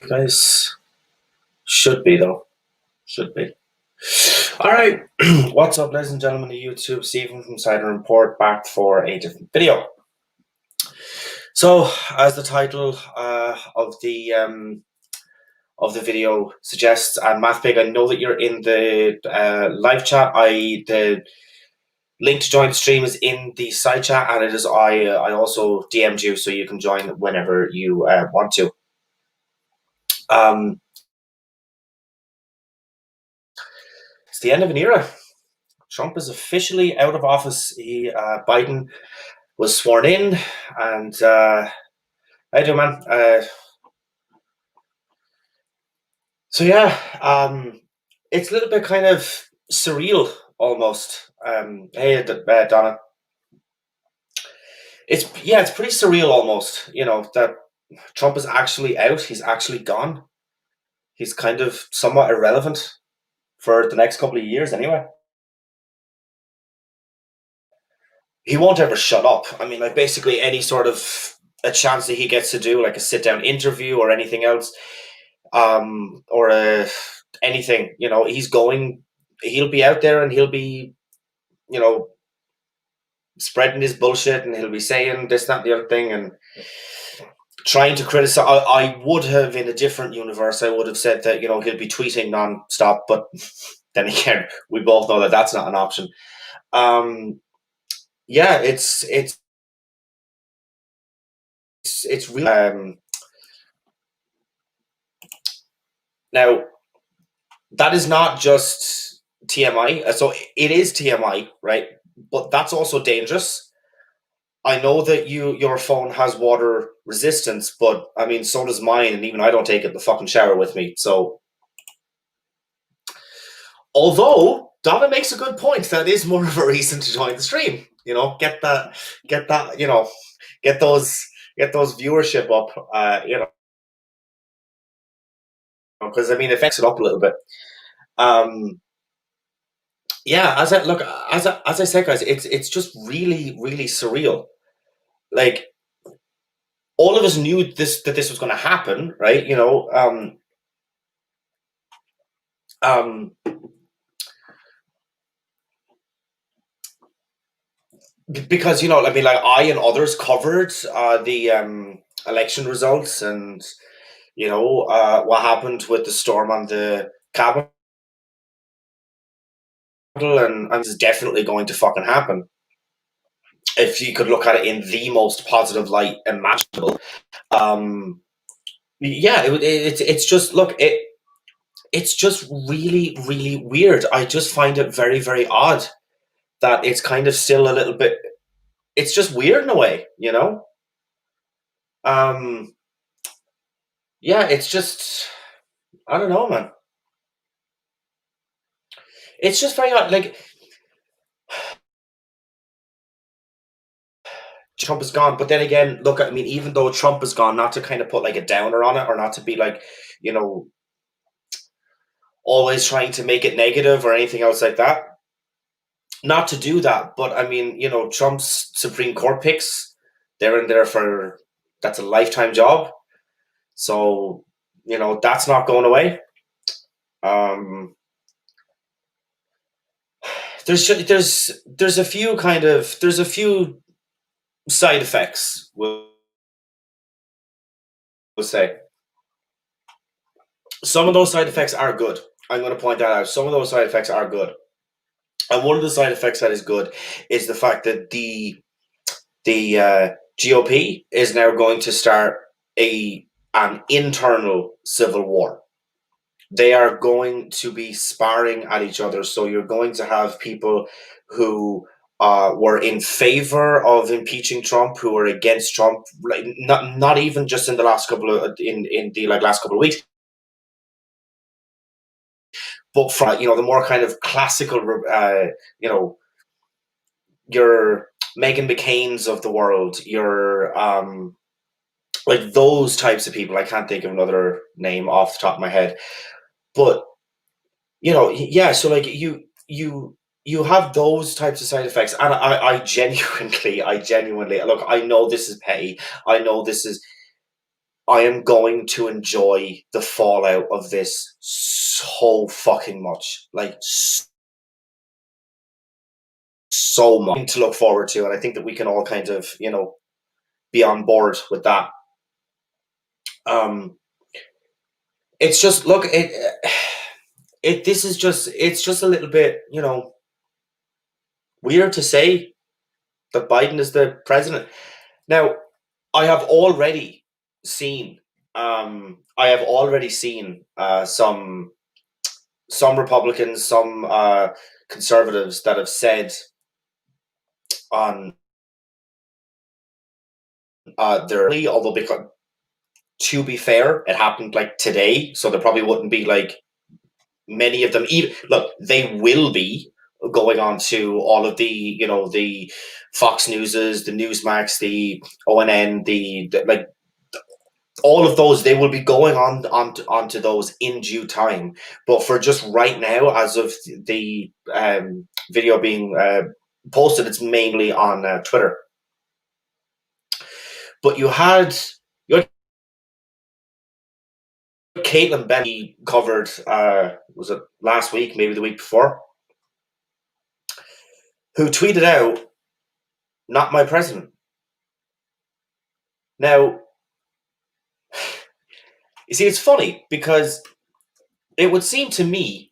Guys, should be though. Should be. All right. What's up, ladies and gentlemen of YouTube? Stephen from Cider Report back for a different video. So, as the title of the video suggests, and MathPig, I know that you're in the live chat. The link to join the stream is in the side chat, and it is I also DM'd you, so you can join whenever you want to. It's the end of an era. Trump is officially out of office. Biden was sworn in, and how you doing, man? So yeah, it's a little bit kind of surreal almost. Hey, Donna. It's pretty surreal almost. You know that Trump is actually out. He's actually gone. He's kind of somewhat irrelevant for the next couple of years, anyway. He won't ever shut up. I mean, like basically any sort of a chance that he gets to do like a sit down interview or anything else, or anything, he'll be out there and he'll be, you know, spreading his bullshit and he'll be saying this, that, and the other thing and trying to criticize. I would have, in a different universe, I would have said that, he'll be tweeting non-stop, but then again, we both know that that's not an option. Yeah, it's really now that is not just TMI. So it is TMI, right? But that's also dangerous. I know that your phone has water resistance, but I mean, so does mine, and even I don't take it in the fucking shower with me. So, although Donna makes a good point, that is more of a reason to join the stream. Get that, get those viewership up. Because I mean, it affects it up a little bit. Yeah, as I said, guys, it's just really, really surreal. Like, all of us knew that this was going to happen, right? Because I mean, like I and others covered the election results, and what happened with the storm on the Capitol, and this is definitely going to fucking happen. If you could look at it in the most positive light imaginable. Yeah, it's just it's just really, really weird. I just find it very, very odd that it's kind of still a little bit. It's just weird in a way, Yeah, it's just, I don't know, man. It's just very odd. Like, Trump is gone, but then again, look, I mean, even though Trump is gone, not to kind of put like a downer on it, or not to be like, always trying to make it negative or anything else like that. Not to do that, but I mean, Trump's Supreme Court picks, they're in there for, that's a lifetime job. So, that's not going away. There's a few side effects, we'll say. Some of those side effects are good. I'm going to point that out. Some of those side effects are good. And one of the side effects that is good is the fact that the GOP is now going to start an internal civil war. They are going to be sparring at each other. So you're going to have people who were in favor of impeaching Trump, who are against Trump, not even just in the last couple of last couple of weeks, but from the more kind of classical, your Meghan McCain's of the world, your like those types of people. I can't think of another name off the top of my head, but yeah. So like you have those types of side effects, and I genuinely look. I know this is petty. I know this is. I am going to enjoy the fallout of this so fucking much. Like, so much to look forward to. And I think that we can all kind of, be on board with that. It's just, look, it's just a little bit, weird to say that Biden is the president. Now, I have already seen, some Republicans, some conservatives that have said on although, because, to be fair, it happened like today, so there probably wouldn't be like many of them. Even look, they will be going on to all of the Fox Newses, the Newsmax, the ONN, the like all of those. They will be going onto those in due time. But for just right now, as of the video being posted, it's mainly on Twitter. But you had Caitlin Bennett covered, was it last week, maybe the week before, who tweeted out, "Not my president." Now, you see, it's funny because it would seem to me,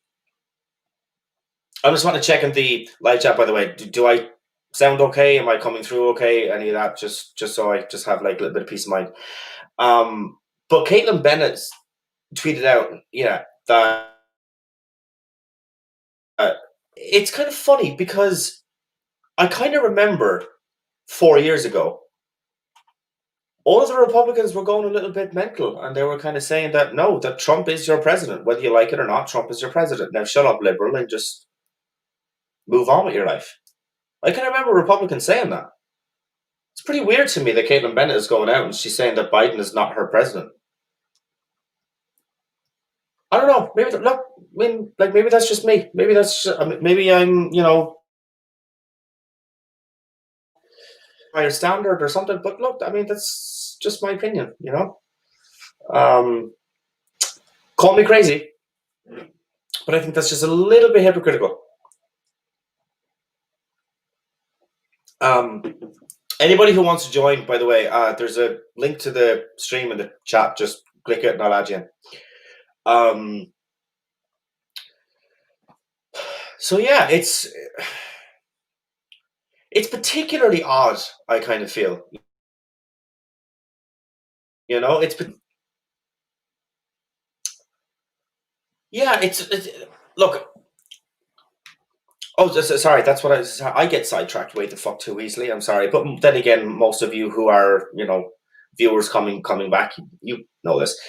I just want to check in the live chat, by the way. Do I sound okay? Am I coming through okay? Any of that? Just so I just have like a little bit of peace of mind. But Caitlin Bennett tweeted out, that it's kind of funny because I kind of remember 4 years ago, all of the Republicans were going a little bit mental, and they were kind of saying that no, that Trump is your president, whether you like it or not. Trump is your president. Now shut up, liberal, and just move on with your life. I can remember Republicans saying that. It's pretty weird to me that Caitlin Bennett is going out and she's saying that Biden is not her president. I don't know. Maybe look. I mean, like maybe that's just me. Maybe that's maybe I'm higher standard or something. But look, I mean that's just my opinion. Call me crazy, but I think that's just a little bit hypocritical. Anybody who wants to join, by the way, there's a link to the stream in the chat. Just click it and I'll add you in. So yeah, it's particularly odd, I kind of feel. It's look. Oh, sorry. That's what I get sidetracked way the fuck too easily. I'm sorry, but then again, most of you who are viewers coming back, you know this.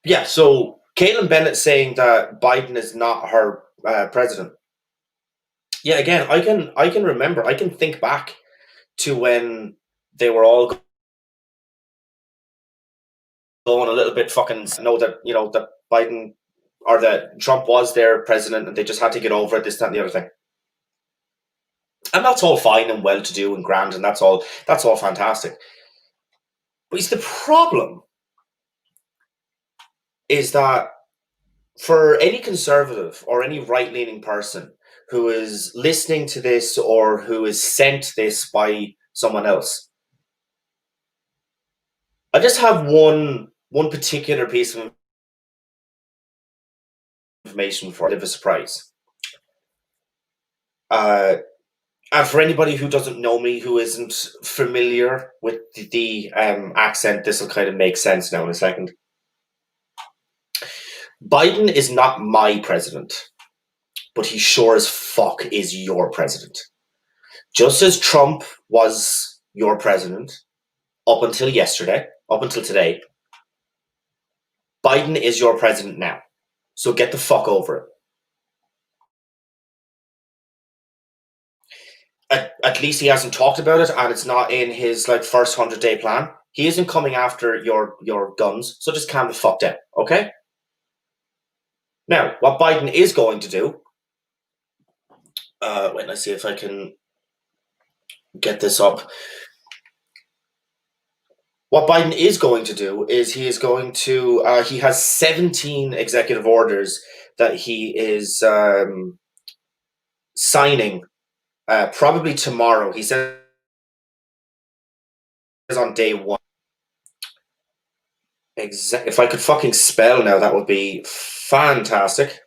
Yeah. So Caitlin Bennett saying that Biden is not her president. Yeah. Again, I can remember. I can think back to when they were all going a little bit fucking know that that Biden or that Trump was their president and they just had to get over it, this, that, and the other thing. And that's all fine and well to do and grand, and that's all fantastic. But the problem is that for any conservative or any right-leaning person who is listening to this or who is sent this by someone else, I just have one particular piece of information for a bit of a surprise. And for anybody who doesn't know me, who isn't familiar with the accent, this will kind of make sense now in a second. Biden is not my president, but he sure as fuck is your president. Just as Trump was your president up until yesterday, up until today, Biden is your president now. So get the fuck over it. At least he hasn't talked about it, and it's not in his first 100-day plan. He isn't coming after your guns, so just calm the fuck down, okay? Now, what Biden is going to do, wait, let's see if I can get this up. What Biden is going to do is he is going to he has 17 executive orders that he is signing probably tomorrow. He says on day one. If I could fucking spell now, that would be fantastic.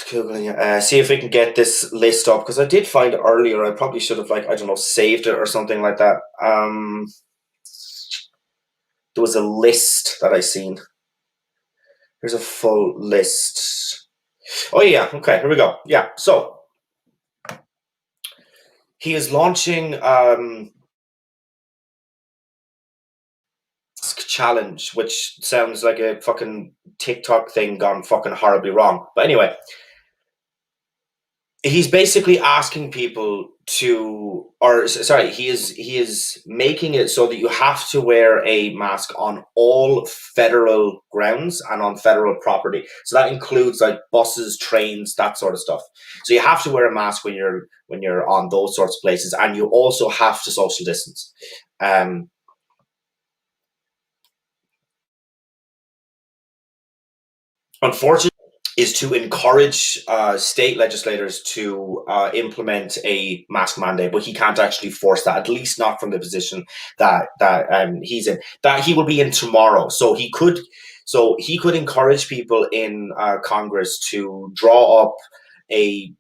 Googling it. See if we can get this list up, because I did find it earlier. I probably should have, like, I don't know, saved it or something like that. There was a list that I seen. There's a full list. Oh yeah, okay, here we go. Yeah, so he is launching challenge, which sounds like a fucking TikTok thing gone fucking horribly wrong. But anyway, he's basically asking people to, or sorry, he is making it so that you have to wear a mask on all federal grounds and on federal property. So that includes like buses, trains, that sort of stuff. So you have to wear a mask when you're on those sorts of places, and you also have to social distance. Um, Unfortunately, is to encourage state legislators to implement a mask mandate, but he can't actually force that. At least not from the position that he's in. That he will be in tomorrow, so he could. So he could encourage people in Congress to draw up a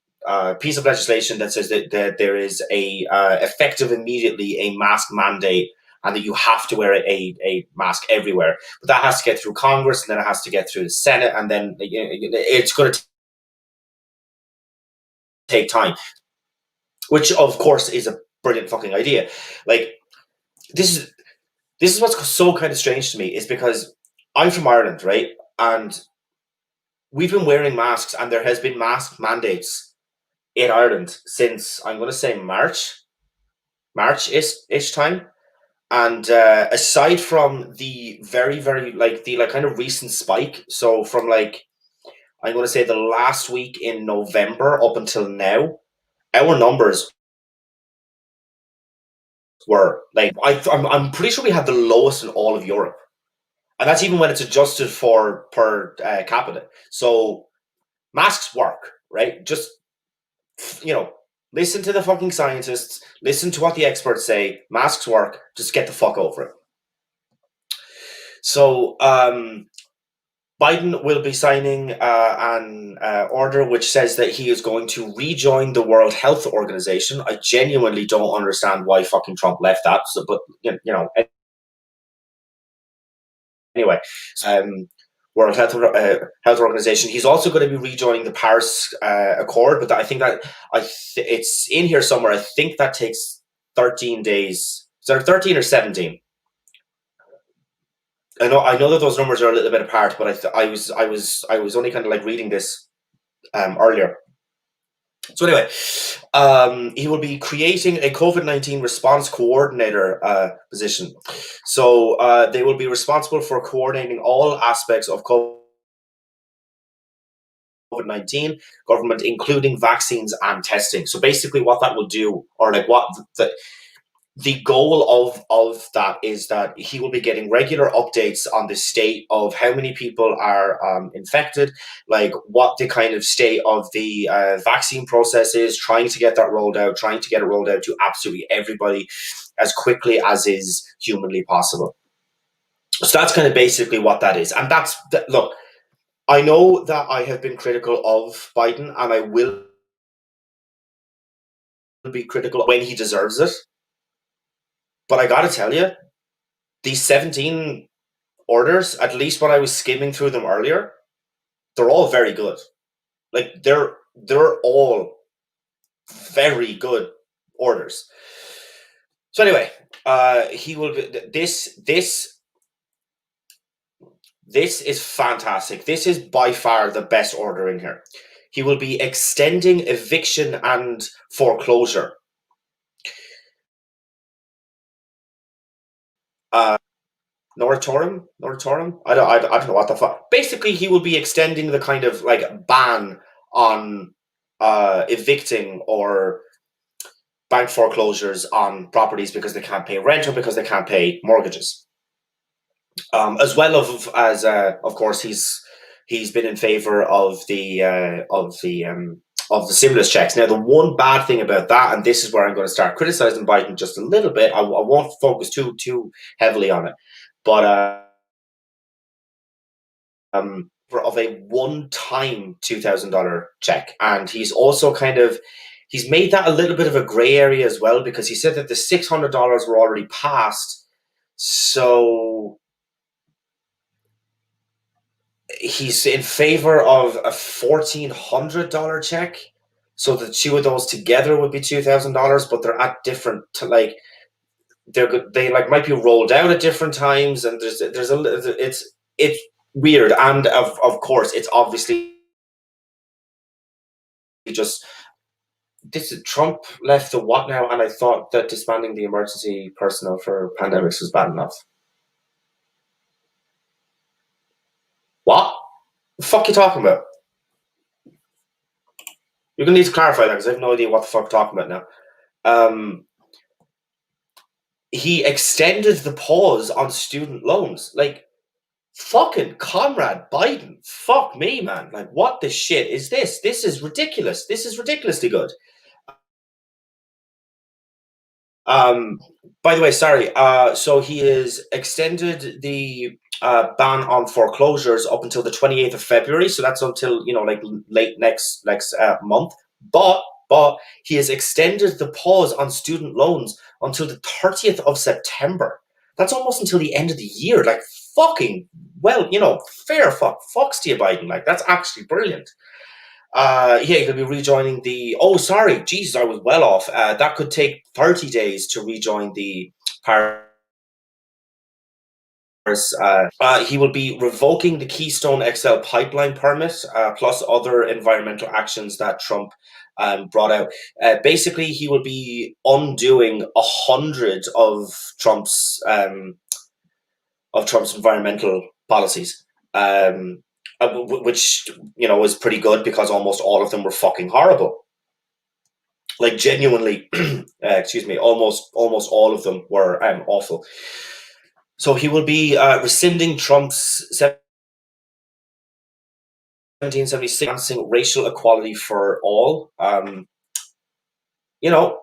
piece of legislation that says that there is a effective immediately a mask mandate, and that you have to wear a mask everywhere. But that has to get through Congress, and then it has to get through the Senate, and then it's going to take time, which of course is a brilliant fucking idea. Like, this is this is what's so kind of strange to me, is because I'm from Ireland, right? And we've been wearing masks, and there has been mask mandates in Ireland since, I'm going to say, March ish time. And aside from the very like the like kind of recent spike, so from like, I'm going to say, the last week in November up until now, our numbers were like, I'm pretty sure we had the lowest in all of Europe, and that's even when it's adjusted for per capita. So masks work, right? Just, you know, listen to the fucking scientists, listen to what the experts say. Masks work. Just get the fuck over it. So Biden will be signing an order which says that he is going to rejoin the World Health Organization. I genuinely don't understand why fucking Trump left that. So, but anyway, um, World Health Organization. He's also going to be rejoining the Paris Accord, but I think that it's in here somewhere. I think that takes 13 days. Is that 13 or 17? I know that those numbers are a little bit apart, but I was only kind of like reading this earlier. So anyway, he will be creating a COVID-19 response coordinator position. So they will be responsible for coordinating all aspects of COVID-19 government, including vaccines and testing. So basically, what that will do, or like what the goal of that is that he will be getting regular updates on the state of how many people are infected, like what the kind of state of the vaccine process is, trying to get that rolled out, trying to get it rolled out to absolutely everybody as quickly as is humanly possible. So that's kind of basically what that is. And look, I know that I have been critical of Biden, and I will be critical when he deserves it. But I gotta tell you, these 17 orders, at least when I was skimming through them earlier, they're all very good. Like, they're all very good orders. So anyway, he will be, this is fantastic. This is by far the best order in here. He will be extending eviction and foreclosure. Uh, moratorium. I don't know what the fuck. Basically, he will be extending the kind of like ban on evicting or bank foreclosures on properties because they can't pay rent or because they can't pay mortgages. As well as of course he's been in favor of the stimulus checks. Now, the one bad thing about that, and this is where I'm going to start criticizing Biden just a little bit. I won't focus too heavily on it, but of a one-time $2,000 check, and he's also he's made that a little bit of a gray area as well, because he said that the $600 were already passed, so he's in favor of a $1,400 check. So the two of those together would be $2,000, but they're at different they like might be rolled out at different times, and it's weird, and of course it's obviously just this. Trump left the what now, and I thought that disbanding the emergency personnel for pandemics was bad enough. What the fuck are you talking about? You're gonna need to clarify that, because I have no idea what the fuck you're talking about now. He extended the pause on student loans. Like, fucking comrade Biden. Fuck me, man. Like, what the shit is this? This is ridiculous. This is ridiculously good. By the way, sorry. So he has extended the ban on foreclosures up until the 28th of February. So that's until, like late next month. But he has extended the pause on student loans until the 30th of September. That's almost until the end of the year. Like, fucking, well, fair fucks to you, Biden. Like, that's actually brilliant. Yeah, you'll be rejoining the. Oh, sorry, Jesus, I was well off. That could take 30 days to rejoin the Paris. He will be revoking the Keystone XL pipeline permit, plus other environmental actions that Trump brought out. Basically, he will be undoing 100 of Trump's environmental policies. Which is pretty good, because almost all of them were fucking horrible. Like, genuinely, excuse me, almost all of them were awful. So he will be rescinding Trump's 1776 advancing racial equality for all.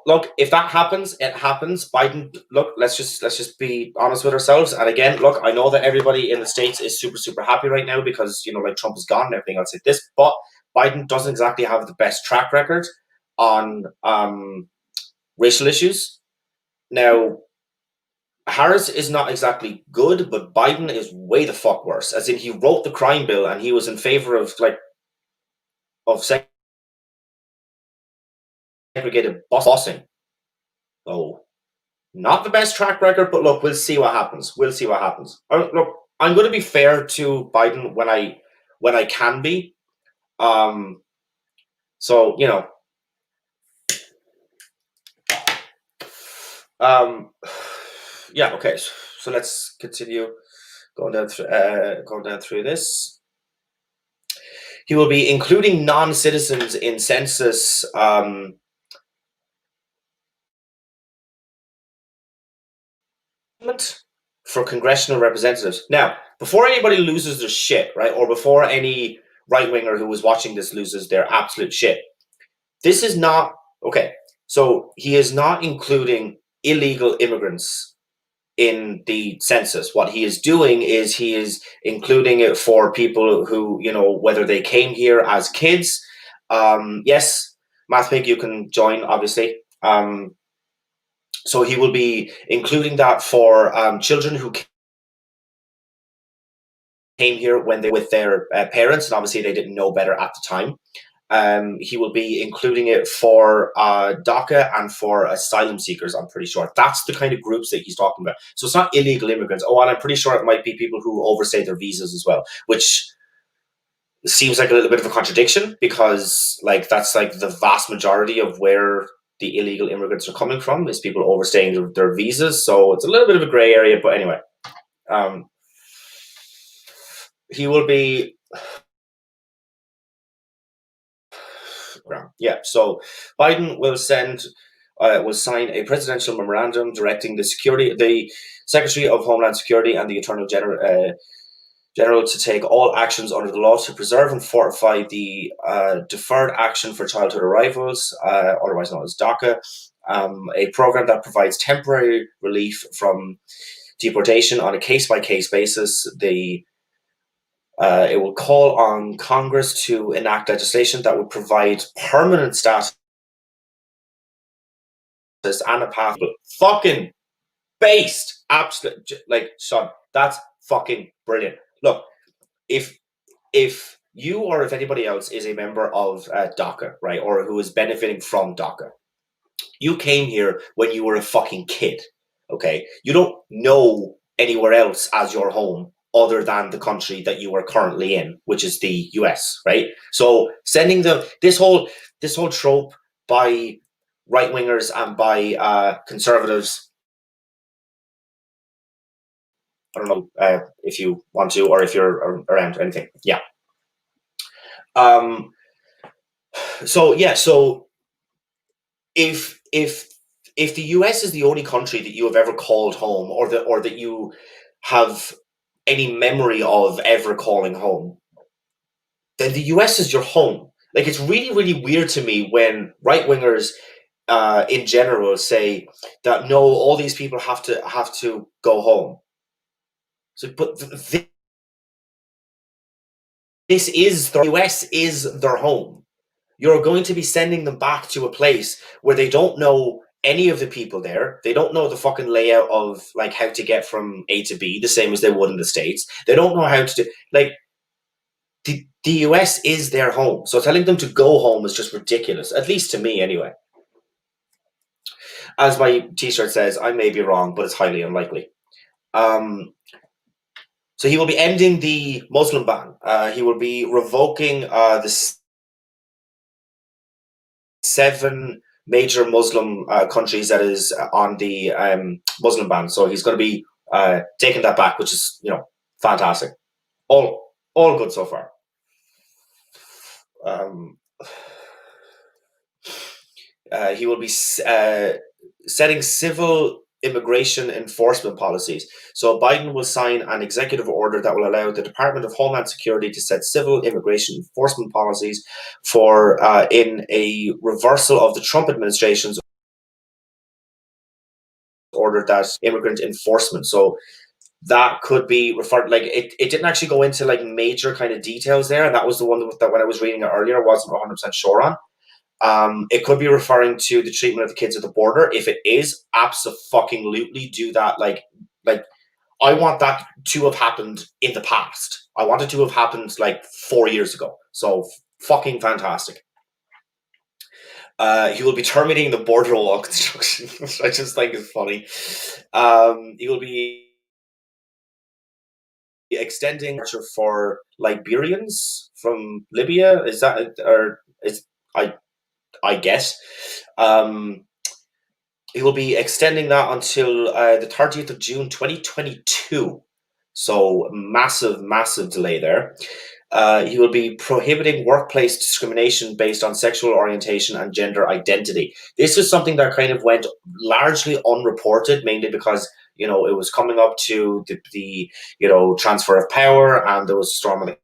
Look, if that happens, it happens. Biden, look, let's just be honest with ourselves. And again, look, I know that everybody in the States is super happy right now because, like, Trump is gone and everything else like this, but Biden doesn't exactly have the best track record on racial issues. Now, Harris is not exactly good, but Biden is way the fuck worse. As in, he wrote the crime bill and he was in favor of segregated busing. So, not the best track record, but look, we'll see what happens. Look, I'm going to be fair to Biden when I can be. So, yeah, okay. So let's continue going down through this. He will be including non-citizens in census for congressional representatives. Now, before anybody loses their shit, right, or before any right-winger who was watching this loses their absolute shit, this is not okay. So he is not including illegal immigrants in the census. What he is doing is he is including it for people who, whether they came here as kids. Yes, MathPig, you can join, obviously. So he will be including that for children who came here when they were with their parents, and obviously they didn't know better at the time. He will be including it for DACA and for asylum seekers, I'm pretty sure. That's the kind of groups that he's talking about. So it's not illegal immigrants. Oh, and I'm pretty sure it might be people who overstay their visas as well, which seems like a little bit of a contradiction, because that's the vast majority of where the illegal immigrants are coming from is people overstaying their visas. So it's a little bit of a gray area, but anyway. He will be... Yeah, so Biden will send will sign a presidential memorandum directing the Secretary of Homeland Security and the Attorney General to take all actions under the law to preserve and fortify the Deferred Action for Childhood Arrivals, otherwise known as DACA, a program that provides temporary relief from deportation on a case-by-case basis. It will call on Congress to enact legislation that would provide permanent status and a path. Fucking based, absolute, like, son, that's fucking brilliant. Look, if you or if anybody else is a member of DACA, right, or who is benefiting from DACA, you came here when you were a fucking kid, okay? You don't know anywhere else as your home other than the country that you are currently in, which is the US, right? So sending this whole trope by right-wingers and by conservatives, I don't know if you want to or if you're around anything. Yeah. So if the US is the only country that you have ever called home, or that you have any memory of ever calling home, then the US is your home. Like, it's really, really weird to me when right-wingers in general say that no, all these people have to go home. So, but this is the US is their home. You're going to be sending them back to a place where they don't know any of the people there. They don't know the fucking layout of, like, how to get from A to B, the same as they would in the States. They don't know how to do, like, the US is their home. So telling them to go home is just ridiculous, at least to me anyway. As my t-shirt says, I may be wrong, but it's highly unlikely. So he will be ending the Muslim ban. He will be revoking the 7 major Muslim countries that is on the Muslim ban. So he's going to be taking that back, which is, fantastic. All good so far. He will be setting civil immigration enforcement policies. So Biden will sign an executive order that will allow the Department of Homeland Security to set civil immigration enforcement policies for in a reversal of the Trump administration's order that immigrant enforcement. So that could be referred, like, it didn't actually go into like major kind of details there, and that was the one that when I was reading it earlier, I wasn't 100% sure on. It could be referring to the treatment of the kids at the border. If it is, absolutely do that. Like I want that to have happened in the past. I want it to have happened like 4 years ago. So fucking fantastic. He will be terminating the border wall construction, which I just think is funny. He will be extending for Liberians from Libya. Is that, or is, I guess. He will be extending that until the 30th of June 2022. So massive delay there. He will be prohibiting workplace discrimination based on sexual orientation and gender identity. This is something that kind of went largely unreported, mainly because, it was coming up to the transfer of power, and there was a storm on the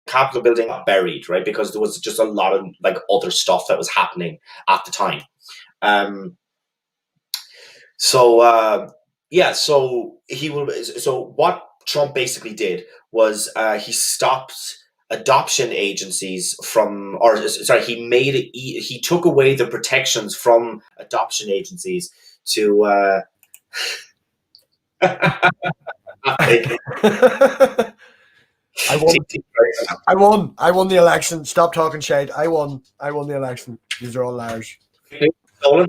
Capitol building buried, right? Because there was just a lot of like other stuff that was happening at the time. So he will. So what Trump basically did was he stopped adoption agencies from, or sorry, he took away the protections from adoption agencies to. I won the election. Stop talking shade. I won the election. These are all liars. Stolen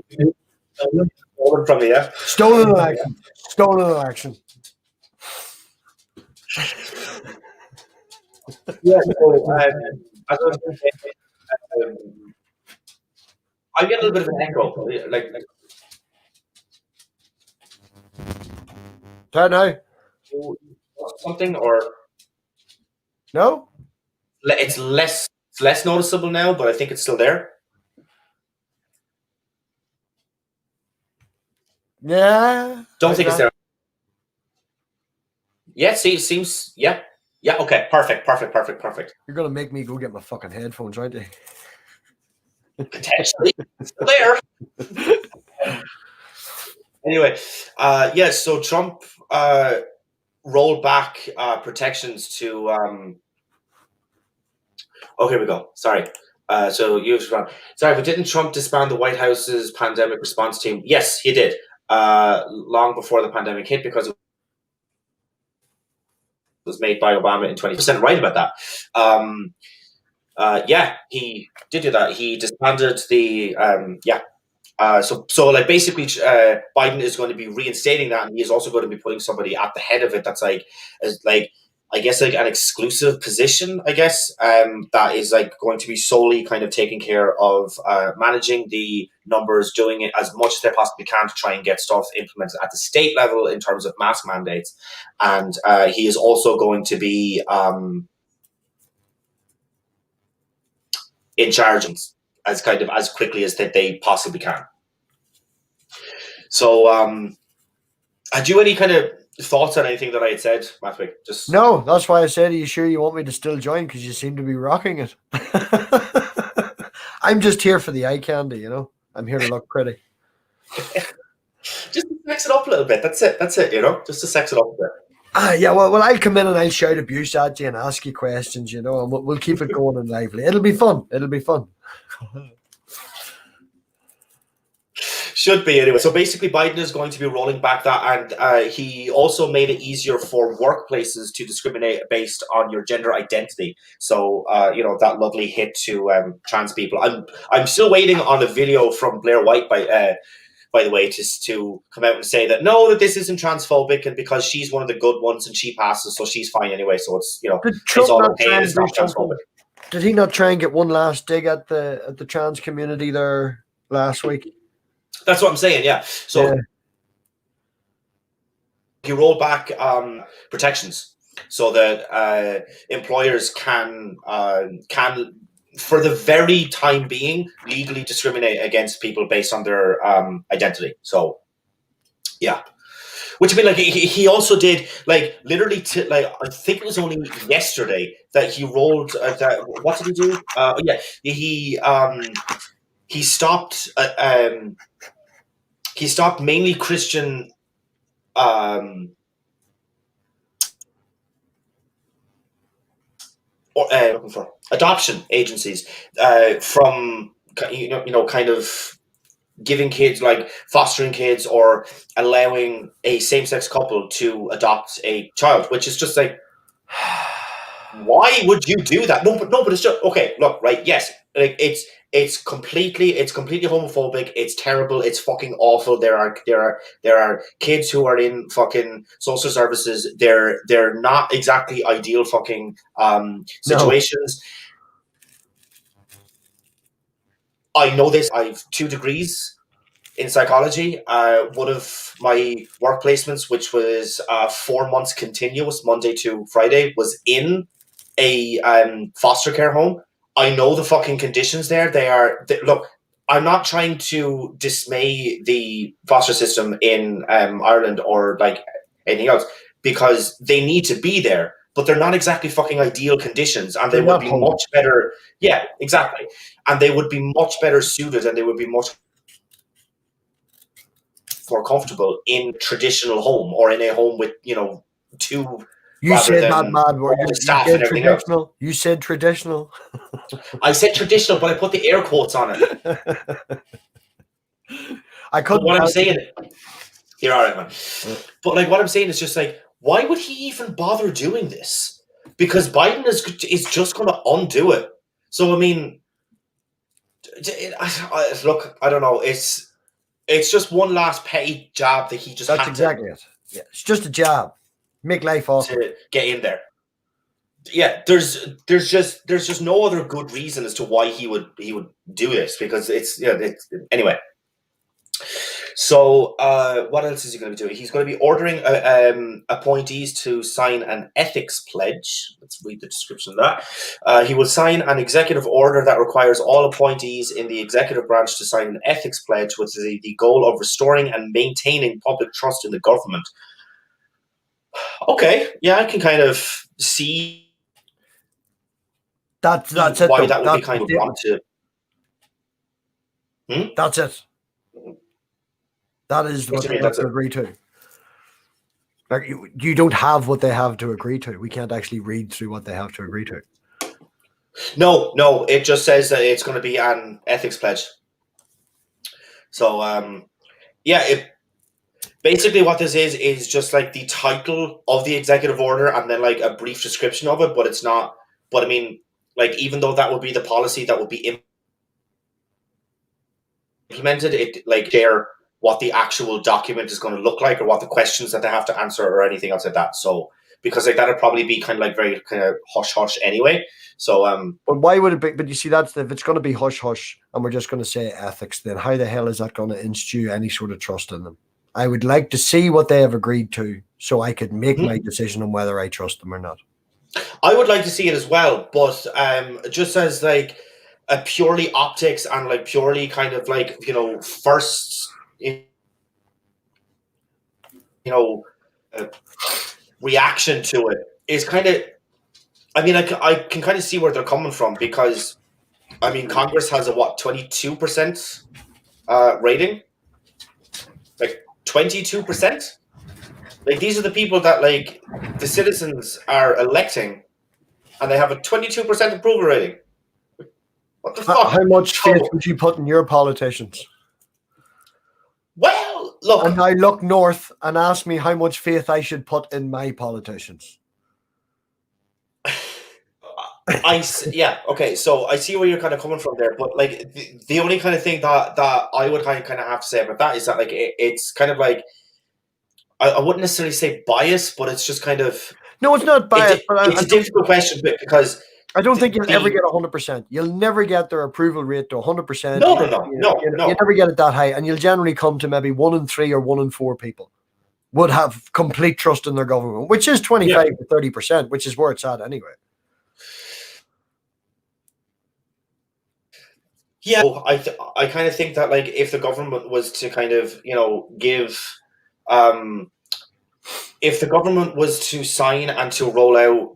from the Stolen election. Stolen election. Yeah. So, as I was saying, I get a little bit of an echo, like Turn now. Something, or no? It's less noticeable now, but I think it's still there. Yeah. Don't How's think it's that? there. Yeah, see, it seems. Yeah, yeah. Okay, perfect, perfect, perfect, perfect. You're gonna make me go get my fucking headphones, aren't you? Potentially still there. Anyway, yeah. So Trump rolled back protections to. Oh, here we go. Sorry. So you sorry, but didn't Trump disband the White House's pandemic response team? Yes, he did. Long before the pandemic hit, because it was made by Obama in 20%. Right about that. Yeah, he did do that. He disbanded the yeah. So like basically, Biden is going to be reinstating that, and he is also going to be putting somebody at the head of it that's like, like I guess like an exclusive position. I guess that is like going to be solely kind of taking care of managing the numbers, doing it as much as they possibly can to try and get stuff implemented at the state level in terms of mask mandates, and he is also going to be in charge as kind of as quickly as they possibly can. So, had you any kind of thoughts on anything that I had said, Matwick? Just No, that's why I said, are you sure you want me to still join? Because you seem to be rocking it. I'm just here for the eye candy, you know? I'm here to look pretty. just to sex it up a little bit. That's it. That's it. You know, just to sex it up a bit. Yeah, well, I'll come in and I'll shout abuse at you and ask you questions, you know, and we'll keep it going and lively. It'll be fun. It'll be fun. Should be anyway. So basically, Biden is going to be rolling back that, and he also made it easier for workplaces to discriminate based on your gender identity. So you know, that lovely hit to trans people. I'm still waiting on a video from Blair White by the way, to come out and say that no, that this isn't transphobic, and because she's one of the good ones and she passes, so she's fine anyway. So it's, you know, Did it's Trump all not okay. try And and it's do not something? transphobic. Did he not try and get one last dig at the trans community there last week? That's what I'm saying. Yeah. So Yeah. he rolled back protections so that employers can for the very time being legally discriminate against people based on their identity. So yeah. Which I mean, like he also did, like literally, like I think it was only yesterday that he rolled. That, what did he do? Yeah, he stopped. He stopped mainly Christian. Looking for adoption agencies from kind of giving kids, like fostering kids or allowing a same-sex couple to adopt a child, which is just like, why would you do that? But it's just okay. Look, right? Yes, like it's completely homophobic. It's terrible. It's fucking awful. There are kids who are in fucking social services. They're not exactly ideal fucking No. situations. I know this. I've 2 degrees in psychology. One of my work placements, which was 4 months continuous, Monday to Friday, was in a foster care home. I know the fucking conditions there. Look. I'm not trying to dismay the foster system in Ireland or like anything else, because they need to be there, but they're not exactly fucking ideal conditions, and they They're would not be home. much better. Yeah, exactly, and they would be much better suited, and they would be much more comfortable in traditional home or in a home with, you know, 2 You rather said that than bad word. all the You staff said and everything else. traditional. You said traditional. I said traditional, but I put the air quotes on it. I But couldn't what I'm tell saying, you. you're all right, man. But like what I'm saying is just like, why would he even bother doing this? Because Biden is just going to undo it. So I mean, look, I don't know. It's just one last petty job that he just That's had exactly it. Yeah, it's just a job. Make life awkward. to get in there. Yeah, there's just no other good reason as to why he would do this, because it's, yeah, it's, anyway. So, what else is he going to be doing? He's going to be ordering appointees to sign an ethics pledge. Let's read the description of that. He will sign an executive order that requires all appointees in the executive branch to sign an ethics pledge with the goal of restoring and maintaining public trust in the government. Okay, yeah, I can kind of see That's it. why Though. that would be That's kind of it. wrong to. That's it. That is What what do you they mean, have that's to it? agree to. Like you don't have what they have to agree to. We can't actually read through what they have to agree to. No, it just says that it's going to be an ethics pledge. So, basically what this is just like the title of the executive order and then like a brief description of it, but it's not. But I mean, like, even though that would be the policy that would be implemented, it like share what the actual document is going to look like or what the questions that they have to answer or anything else like that. So, because like that'd probably be kind of like very kind of hush hush anyway. So, But why would it be? But you see, that's if it's going to be hush hush and we're just going to say ethics, then how the hell is that going to instill any sort of trust in them? I would like to see what they have agreed to so I could make my decision on whether I trust them or not. I would like to see it as well, but just as like a purely optics and like purely kind of like, first, reaction to it is kind of, I mean, I can kind of see where they're coming from because, I mean, Congress has a 22% rating? Like 22%? Like, these are the people that like the citizens are electing and they have a 22% approval rating. What the fuck? How much faith would you put in your politicians? Well, look. And now look north and ask me how much faith I should put in my politicians. Okay, so I see where you're kind of coming from there, but like the only kind of thing that I would kind of have to say about that is that like it's kind of like I wouldn't necessarily say bias, but it's just kind of no, it's not bias. But it's a difficult question because I don't think you'll ever get 100%. You'll never get their approval rate to 100%. No. You never get it that high, and you'll generally come to maybe 1 in 3 or 1 in 4 people would have complete trust in their government, which is 25 to 30%, which is where it's at anyway. Yeah, I kind of think that like if the government was to kind of give, if the government was to sign and to roll out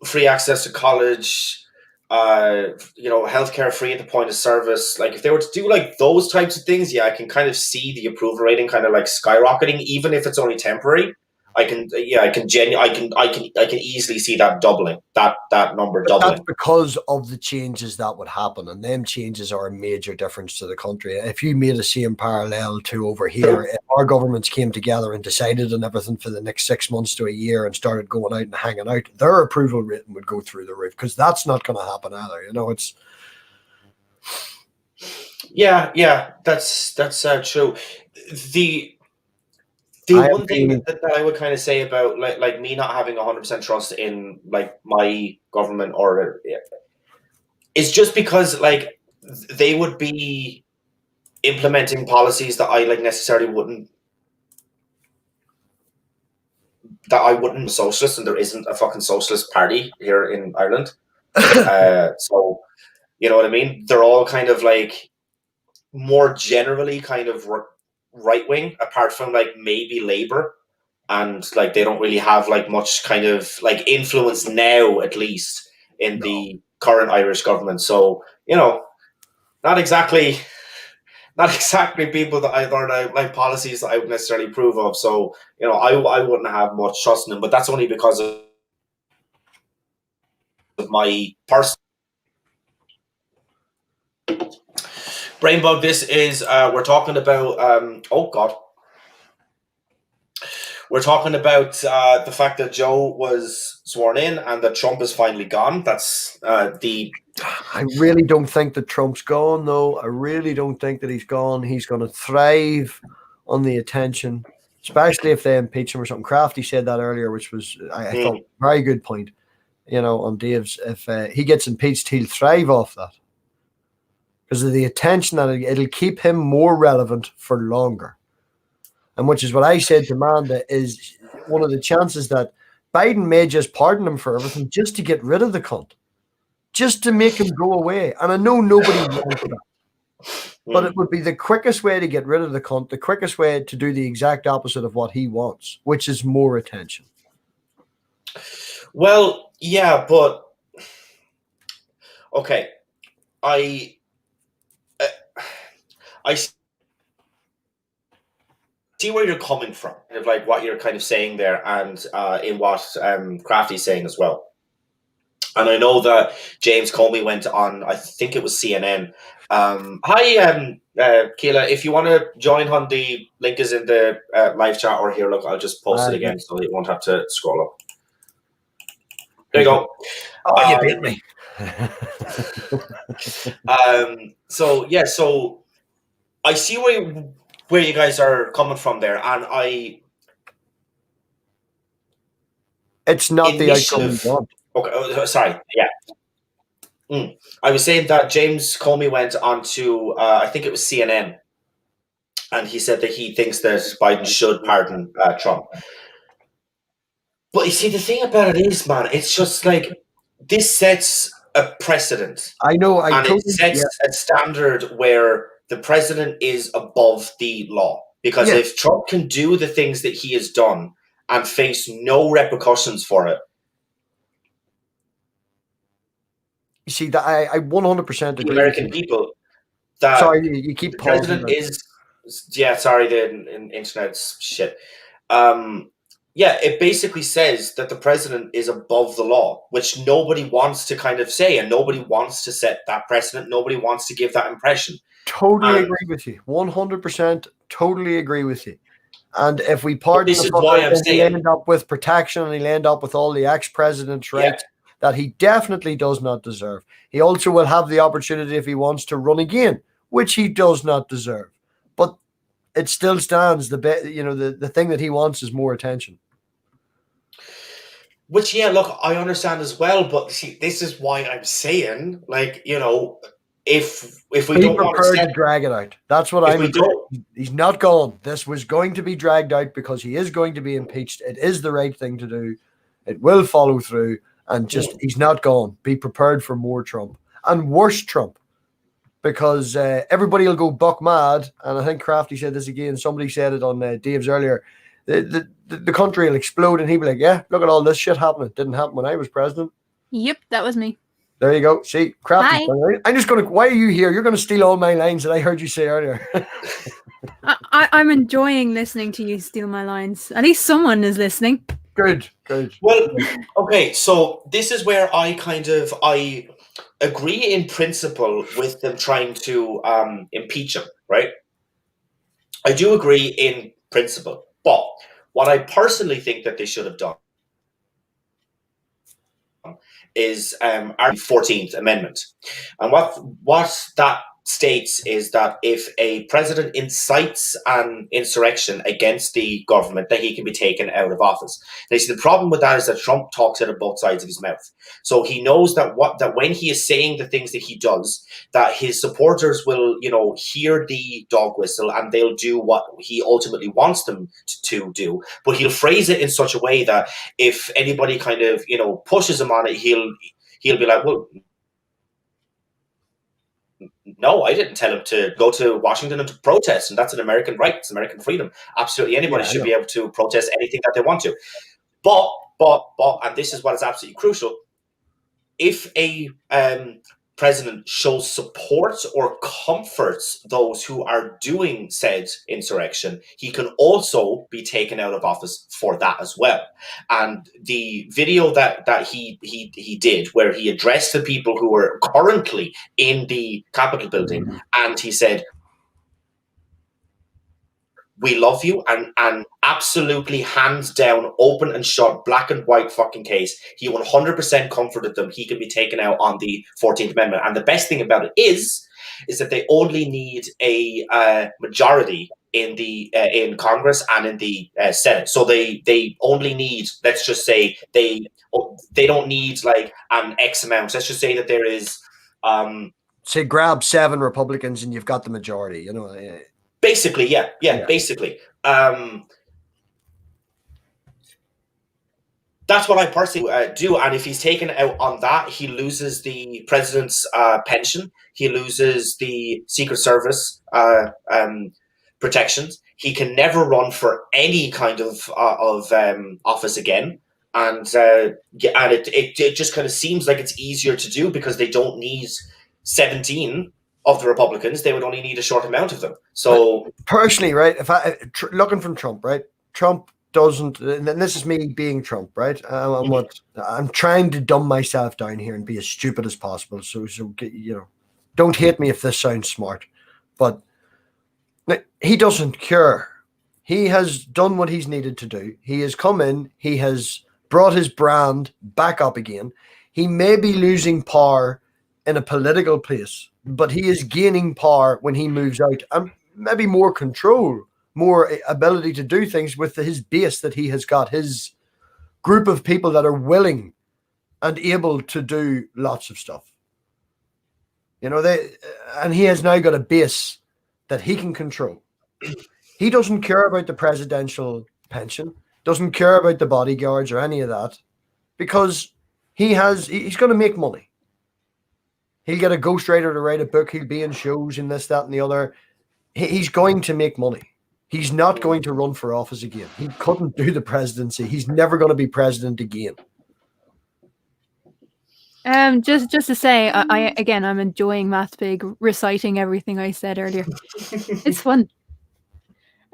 free access to college, healthcare free at the point of service, like if they were to do like those types of things, I can kind of see the approval rating kind of like skyrocketing, even if it's only temporary. I can easily see that doubling, that number doubling. That's because of the changes that would happen, and them changes are a major difference to the country. If you made a same parallel to over here, if our governments came together and decided on everything for the next 6 months to a year and started going out and hanging out, their approval rating would go through the roof, because that's not going to happen either. It's that's true. The one thing that I would kind of say about like me not having 100% trust in like my government is just because like they would be implementing policies that I like necessarily wouldn't socialist, and there isn't a fucking socialist party here in Ireland. So you know what I mean? They're all kind of like more generally kind of right wing, apart from like maybe Labour, and like they don't really have like much kind of like influence now, at least in the current Irish government. So not exactly people that I learn like policies that I would necessarily approve of. So I wouldn't have much trust in them, but that's only because of my personal. Brainbug, this is we're talking about we're talking about the fact that Joe was sworn in and that Trump is finally gone. That's I really don't think that Trump's gone, though. I really don't think that he's gone. He's going to thrive on the attention, especially if they impeach him or something. Crafty said that earlier, which was I thought a very good point. On Dave's, if he gets impeached, he'll thrive off that. because of the attention that it'll keep him more relevant for longer. And which is what I said to Amanda, is one of the chances that Biden may just pardon him for everything just to get rid of the cunt, just to make him go away. And I know nobody wants that, but it would be the quickest way to get rid of the cunt, the quickest way to do the exact opposite of what he wants, which is more attention. Well, yeah, but okay, I see where you're coming from, kind of like what you're kind of saying there, and in what Crafty's saying as well. And I know that James Comey went on, I think it was CNN. Hi, Keela, if you want to join on, the link is in the live chat, or here, look, I'll just post it again so you won't have to scroll up. There you go. Oh, you beat me. So yeah, so I see where you guys are coming from there, and it's not the outcome we want. Okay, sorry. Yeah, I was saying that James Comey went on to I think it was CNN, and he said that he thinks that Biden should pardon Trump. But you see, the thing about it is, man, it's just like this sets a precedent. I know, and it sets a standard where the president is above the law. Because if Trump can do the things that he has done and face no repercussions for it, you see that I 100% agree. The American people. That sorry, you keep the president is. Yeah, sorry, the internet's shit. Yeah, it basically says that the president is above the law, which nobody wants to kind of say, and nobody wants to set that precedent. Nobody wants to give that impression. Totally agree with you. 100% totally agree with you. And if we pardon this is why I'm saying he'll end up with protection, and he'll end up with all the ex-president's rights that he definitely does not deserve. He also will have the opportunity, if he wants, to run again, which he does not deserve. But it still stands. The thing that he wants is more attention. Which, yeah, look, I understand as well. But see, this is why I'm saying, like, you know, if we don't want to drag it out, that's what I'm. He's not gone. This was going to be dragged out because he is going to be impeached. It is the right thing to do. It will follow through, and just he's not gone. Be prepared for more Trump and worse Trump, because everybody will go buck mad. And I think Crafty said this again. Somebody said it on Dave's earlier. The country will explode, and he'll be like, "Yeah, look at all this shit happening. It didn't happen when I was president." Yep, that was me. There you go. See, Crafty. I'm just going to. Why are you here? You're going to steal all my lines that I heard you say earlier. I'm enjoying listening to you steal my lines. At least someone is listening. Good. Well, okay. So this is where I agree in principle with them trying to impeach him, right? I do agree in principle, but what I personally think that they should have done is our 14th Amendment. And what that states is that if a president incites an insurrection against the government, that he can be taken out of office. Now, see, the problem with that is that Trump talks out of both sides of his mouth. So he knows that when he is saying the things that he does, that his supporters will, hear the dog whistle and they'll do what he ultimately wants them to do. But he'll phrase it in such a way that if anybody kind of, pushes him on it, he'll be like, well, no, I didn't tell him to go to Washington and to protest, and that's an American right. It's American freedom. Absolutely anybody should be able to protest anything that they want to. But, and this is what is absolutely crucial, if a president shows support or comforts those who are doing said insurrection, he can also be taken out of office for that as well. And the video that he did, where he addressed the people who were currently in the Capitol building, and he said, "We love you," and absolutely hands down, open and shut, black and white fucking case. He 100% comforted them. He can be taken out on the 14th Amendment. And the best thing about it is that they only need a majority in Congress and in the Senate. So they only need, let's just say, they don't need like an X amount. Let's just say that there is say grab 7 Republicans and you've got the majority. You know, basically, yeah. Basically. That's what I personally do. And if he's taken out on that, he loses the president's pension. He loses the Secret Service protections. He can never run for any kind of office again. And it just kind of seems like it's easier to do because they don't need 17 of the Republicans. They would only need a short amount of them. So personally, right, if looking from Trump, right, Trump doesn't, and this is me being Trump, right? I'm trying to dumb myself down here and be as stupid as possible. So you know, don't hate me if this sounds smart, but he doesn't care. He has done what he's needed to do. He has come in. He has brought his brand back up again. He may be losing power in a political place, but he is gaining power when he moves out, and maybe more control, more ability to do things with his base that he has got, his group of people that are willing and able to do lots of stuff. You know, and he has now got a base that he can control. He doesn't care about the presidential pension, doesn't care about the bodyguards or any of that, because he's going to make money. He'll get a ghostwriter to write a book. He'll be in shows and this, that, and the other. He's going to make money. He's not going to run for office again. He couldn't do the presidency. He's never going to be president again. Just to say, I'm enjoying Matt Big reciting everything I said earlier. It's fun.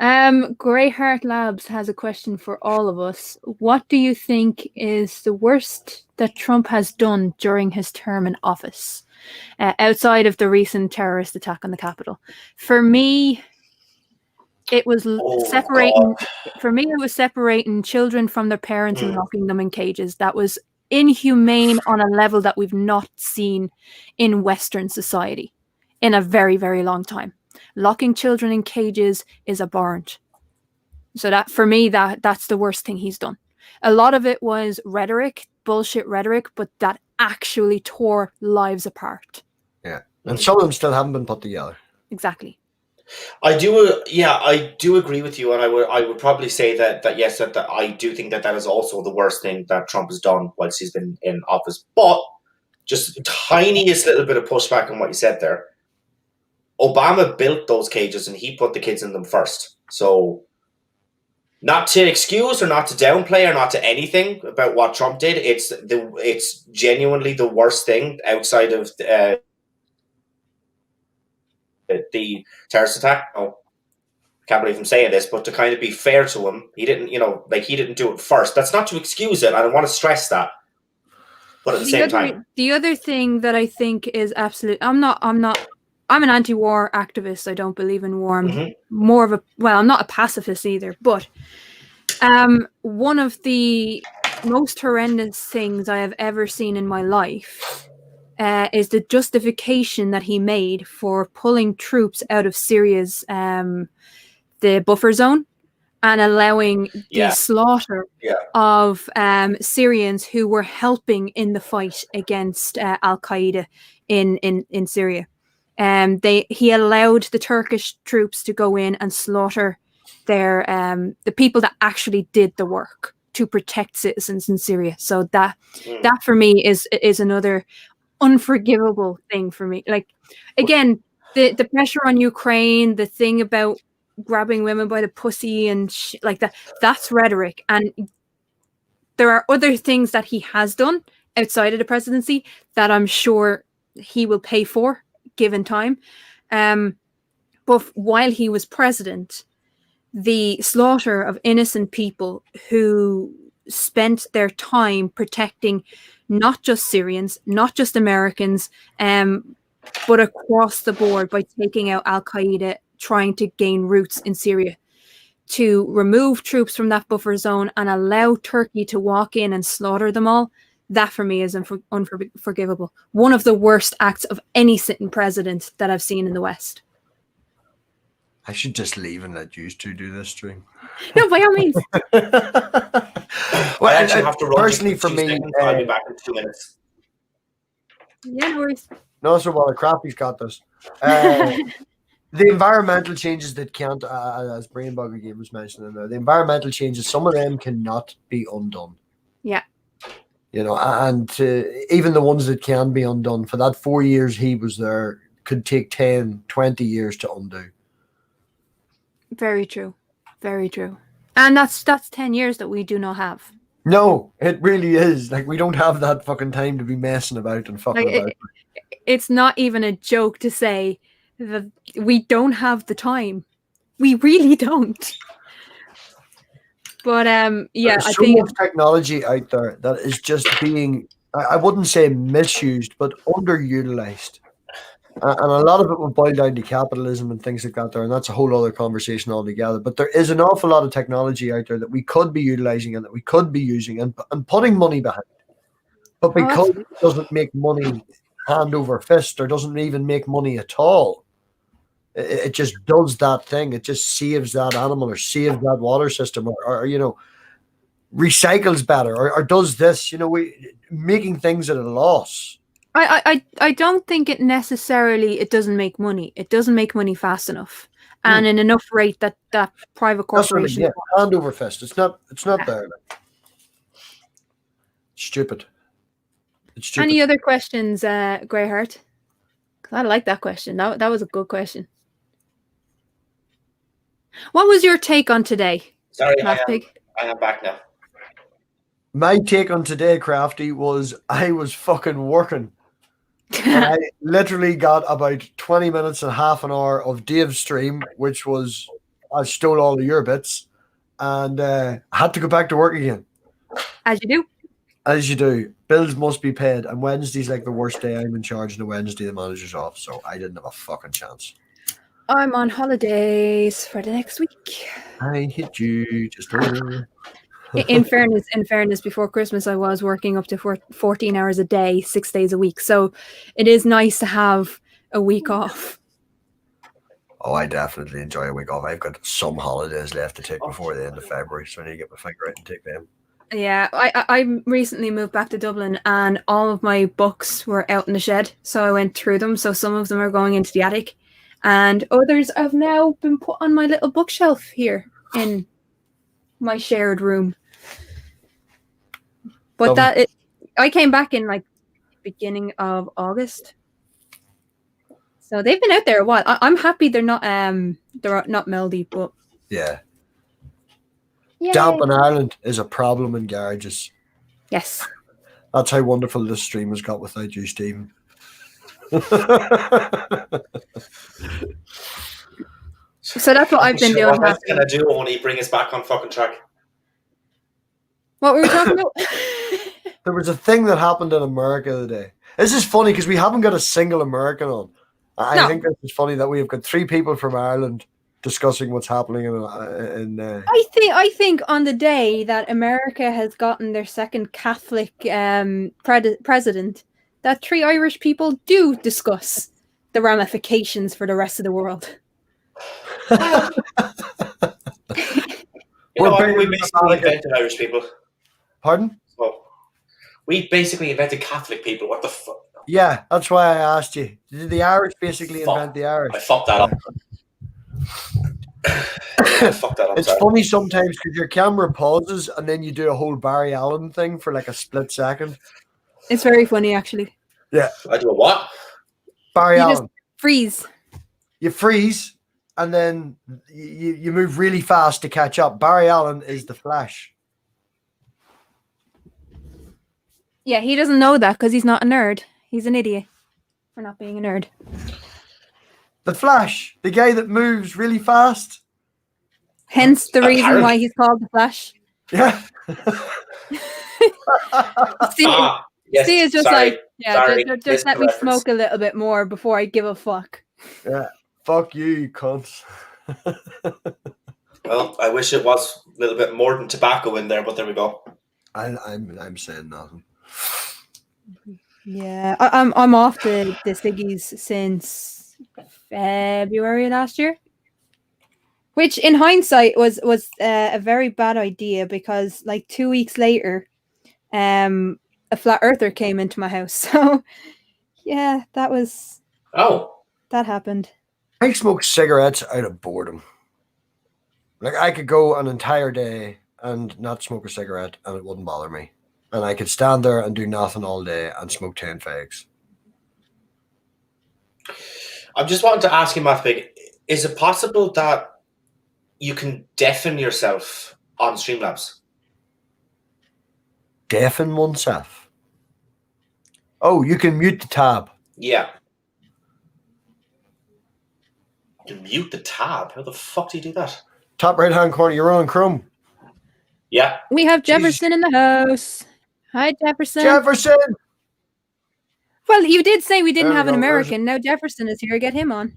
Greyheart Labs has a question for all of us. What do you think is the worst that Trump has done during his term in office, outside of the recent terrorist attack on the Capitol? For me, it was separating. God. For me, it was separating children from their parents and locking them in cages. That was inhumane on a level that we've not seen in Western society in a very, very long time. Locking children in cages is abhorrent. So that, for me, that's the worst thing he's done. A lot of it was rhetoric, bullshit rhetoric, but that actually tore lives apart. Yeah, and some of them still haven't been put together. Exactly. I do agree with you, and I would probably say that yes, that I do think that is also the worst thing that Trump has done whilst he's been in office. But just tiniest little bit of pushback on what you said there. Obama built those cages and he put the kids in them first. So not to excuse or not to downplay or not to anything about what Trump did, it's genuinely the worst thing outside of the terrorist attack. Oh, can't believe I'm saying this, but to kind of be fair to him, he didn't do it first. That's not to excuse it. I don't want to stress that. But at the same time, the other thing that I think is absolute, I'm an anti-war activist. I don't believe in war. I'm more of I'm not a pacifist either, but one of the most horrendous things I have ever seen in my life is the justification that he made for pulling troops out of Syria's the buffer zone and allowing the slaughter of Syrians who were helping in the fight against Al-Qaeda in Syria. He allowed the Turkish troops to go in and slaughter the people that actually did the work to protect citizens in Syria. So that for me is another unforgivable thing for me. Like, again, the pressure on Ukraine, the thing about grabbing women by the pussy and like that's rhetoric. And there are other things that he has done outside of the presidency that I'm sure he will pay for given time. But while he was president, the slaughter of innocent people who spent their time protecting not just Syrians, not just Americans, but across the board by taking out Al-Qaeda, trying to gain roots in Syria, to remove troops from that buffer zone and allow Turkey to walk in and slaughter them all, that for me is unforgivable. One of the worst acts of any sitting president that I've seen in the West. I should just leave and let you two do this stream. No, by all means. Well, I actually have to run. Personally, for me, I'll be back in 2 minutes. Yeah, no worries. No, so well, the Crafty's got this. The environmental changes that can't, as Brainbugger again was mentioning there, the environmental changes, some of them cannot be undone. Yeah. You know, and even the ones that can be undone, for that 4 years he was there, could take 10, 20 years to undo. Very true. Very true. And that's 10 years that we do not have. No, it really is. Like, we don't have that fucking time to be messing about and fucking about. It's not even a joke to say that we don't have the time. We really don't. But yeah, There's I so think much technology out there that is just being, I wouldn't say misused, but underutilized. And a lot of it will boil down to capitalism and things like that there, and that's a whole other conversation altogether. But there is an awful lot of technology out there that we could be utilizing and that we could be using and putting money behind. But because it doesn't make money hand over fist, or doesn't even make money at all, it just does that thing. It just saves that animal or saves that water system, or you know, recycles better, or does this, you know, making things at a loss. I don't think it necessarily, it doesn't make money. It doesn't make money fast enough and in enough rate that private corporations. That's what I mean, hand over fist. It's not there. Stupid. It's stupid. Any other questions, Greyheart? I like that question. That was a good question. What was your take on today? Sorry, I am back now. My take on today, Crafty, was I was fucking working. And I literally got about 20 minutes and half an hour of Dave's stream, which was, I stole all of your bits, and I had to go back to work again. As you do. As you do. Bills must be paid, and Wednesday's like the worst day I'm in charge, and the Wednesday the manager's off, so I didn't have a fucking chance. I'm on holidays for the next week. I hit you just a little. In fairness, before Christmas I was working up to 14 hours a day, 6 days a week. So it is nice to have a week off. Oh, I definitely enjoy a week off. I've got some holidays left to take before the end of February, so I need to get my finger out and take them. Yeah, I recently moved back to Dublin and all of my books were out in the shed. So I went through them. So some of them are going into the attic and others have now been put on my little bookshelf here in my shared room. But I came back in like beginning of August, so they've been out there a while. I'm happy they're not mouldy, but yeah. Damp in Ireland is a problem in garages. Yes, that's how wonderful this stream has got without you, Stephen. So that's what I've been doing. What else can I do? Only bring us back on fucking track. What were we talking about? There was a thing that happened in America today. This is funny because we haven't got a single American on. I think this is funny that we have got 3 people from Ireland discussing what's happening in I think on the day that America has gotten their second Catholic president, that 3 Irish people do discuss the ramifications for the rest of the world. We basically invented Irish people. Pardon? So, we basically invented Catholic people. What the fuck? Yeah, that's why I asked you. Did the Irish basically invent the Irish? I fucked that up. It's funny sometimes because your camera pauses and then you do a whole Barry Allen thing for like a split second. It's very funny, actually. Yeah. I do a what? Barry Allen. Just freeze. You freeze and then you move really fast to catch up. Barry Allen is the Flash. Yeah, he doesn't know that because he's not a nerd. He's an idiot for not being a nerd. The Flash, the guy that moves really fast. Hence the reason why he's called the Flash. Yeah. See, it's just like, just let me smoke a little bit more before I give a fuck. Yeah, fuck you cunts. Well, I wish it was a little bit more than tobacco in there, but there we go. I'm saying nothing. Yeah, I'm off the ciggies since February last year, which in hindsight was a very bad idea because like 2 weeks later, a flat earther came into my house. So Yeah, that happened. I smoke cigarettes out of boredom. Like, I could go an entire day and not smoke a cigarette and it wouldn't bother me. And I could stand there and do nothing all day and smoke 10 fags. I'm just wanting to ask you, Matt Big, is it possible that you can deafen yourself on Streamlabs? Deafen oneself? Oh, you can mute the tab. Yeah. You can mute the tab? How the fuck do you do that? Top right-hand corner, you're on Chrome. Yeah. We have Jefferson in the house. Hi, Jefferson. Jefferson! Well, you did say we didn't There we have an go. American. Now Jefferson is here. Get him on.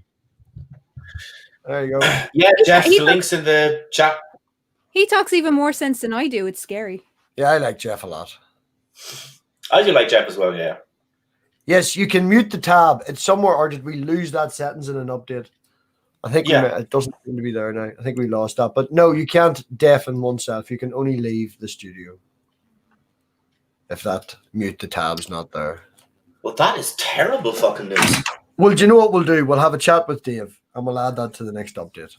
There you go. Yeah, Jeff, he- the link's in the chat. He talks even more sense than I do. It's scary. Yeah, I like Jeff a lot. I do like Jeff as well, yeah. Yes, you can mute the tab. It's somewhere, or did we lose that settings in an update? I think it doesn't seem to be there now. I think we lost that. But no, you can't deafen oneself. You can only leave the studio if that mute the tab's not there. Well, that is terrible fucking news. Well, do you know what we'll do? We'll have a chat with Dave and we'll add that to the next update.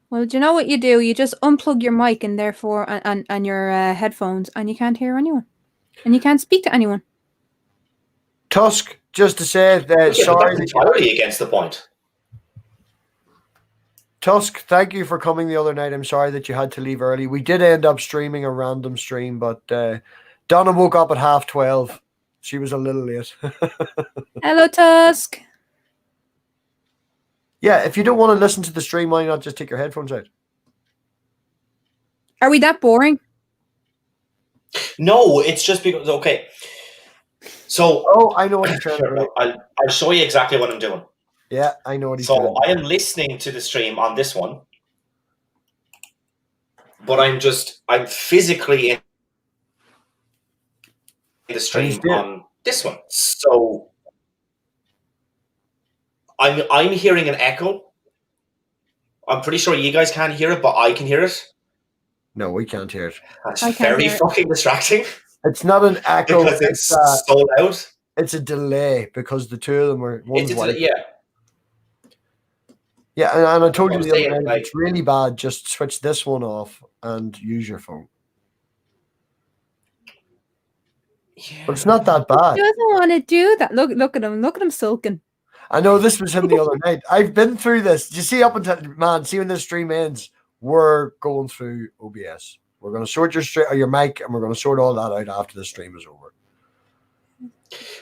Well, do you know what you do? You just unplug your mic and therefore and your headphones, and you can't hear anyone, and you can't speak to anyone. Tusk, just to say that Yeah, sorry. that's entirely against the point. Tusk, thank you for coming the other night. I'm sorry that you had to leave early. We did end up streaming a random stream, but Donna woke up at 12:30. She was a little late. Hello, Tusk. Yeah, if you don't want to listen to the stream, why not just take your headphones out? Are we that boring? No, it's just because, okay. So, Oh, I know what you're trying to do. I'll show you exactly what I'm doing. Yeah, I know what he's trying So, to I am listening to the stream on this one, but I'm physically in the stream on this one. So, I'm hearing an echo. I'm pretty sure you guys can't hear it, but I can hear it. No, we can't hear it. That's I can't very hear it. fucking distracting It's not an echo. because it's so loud. It's a delay because the two of them are one's white. Yeah. Yeah, and I told you I'm the other saying, night, like- it's really bad. Just switch this one off and use your phone. But it's not that He bad. doesn't want to do that. Look at him. Look at him sulking. I know this was him the other night. I've been through this. You see, up until see when this stream ends, we're going through OBS. We're going to sort your mic, and we're going to sort all that out after the stream is over.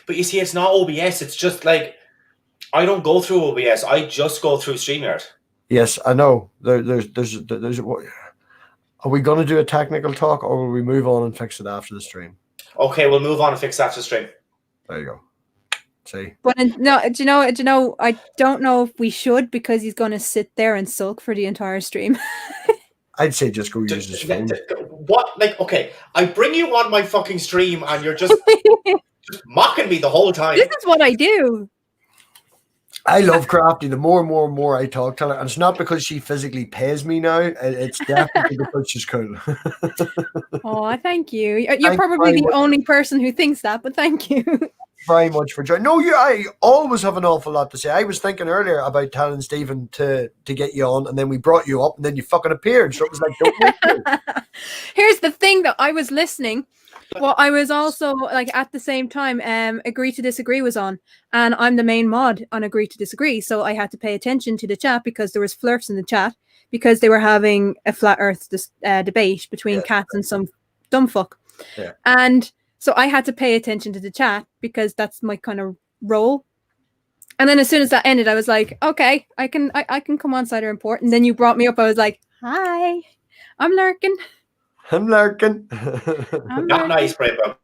But you see, it's not OBS. It's just like, I don't go through OBS. I just go through StreamYard. Yes, I know. There's. Are we going to do a technical talk, or will we move on and fix it after the stream? Okay, we'll move on and fix after the stream. There you go. See. But no, do you know? I don't know if we should, because he's going to sit there and sulk for the entire stream. I'd say just go use his phone. What? Like, okay, I bring you on my fucking stream and you're just mocking me the whole time. This is what I do. I love Crafty. The more and more I talk to her, and it's not because she physically pays me now. It's definitely because she's cool. Oh, thank you. You're Thank probably you the very much. only person who thinks that, but thank you. Very much for joining. No, I always have an awful lot to say. I was thinking earlier about telling Stephen to get you on, and then we brought you up, and then you fucking appeared. So it was like, don't wait. Here's the thing, that I was listening. Well, I was also, like, at the same time, Agree to Disagree was on, and I'm the main mod on Agree to Disagree, so I had to pay attention to the chat because there was flirts in the chat because they were having a flat Earth debate between cats and some dumb fuck. Yeah. And so I had to pay attention to the chat because that's my kind of role. And then as soon as that ended, I was like, okay, I can come on Cider Import. And then you brought me up. I was like, hi, I'm lurking. I'm lurking. I'm Not lurking. nice, Bravo.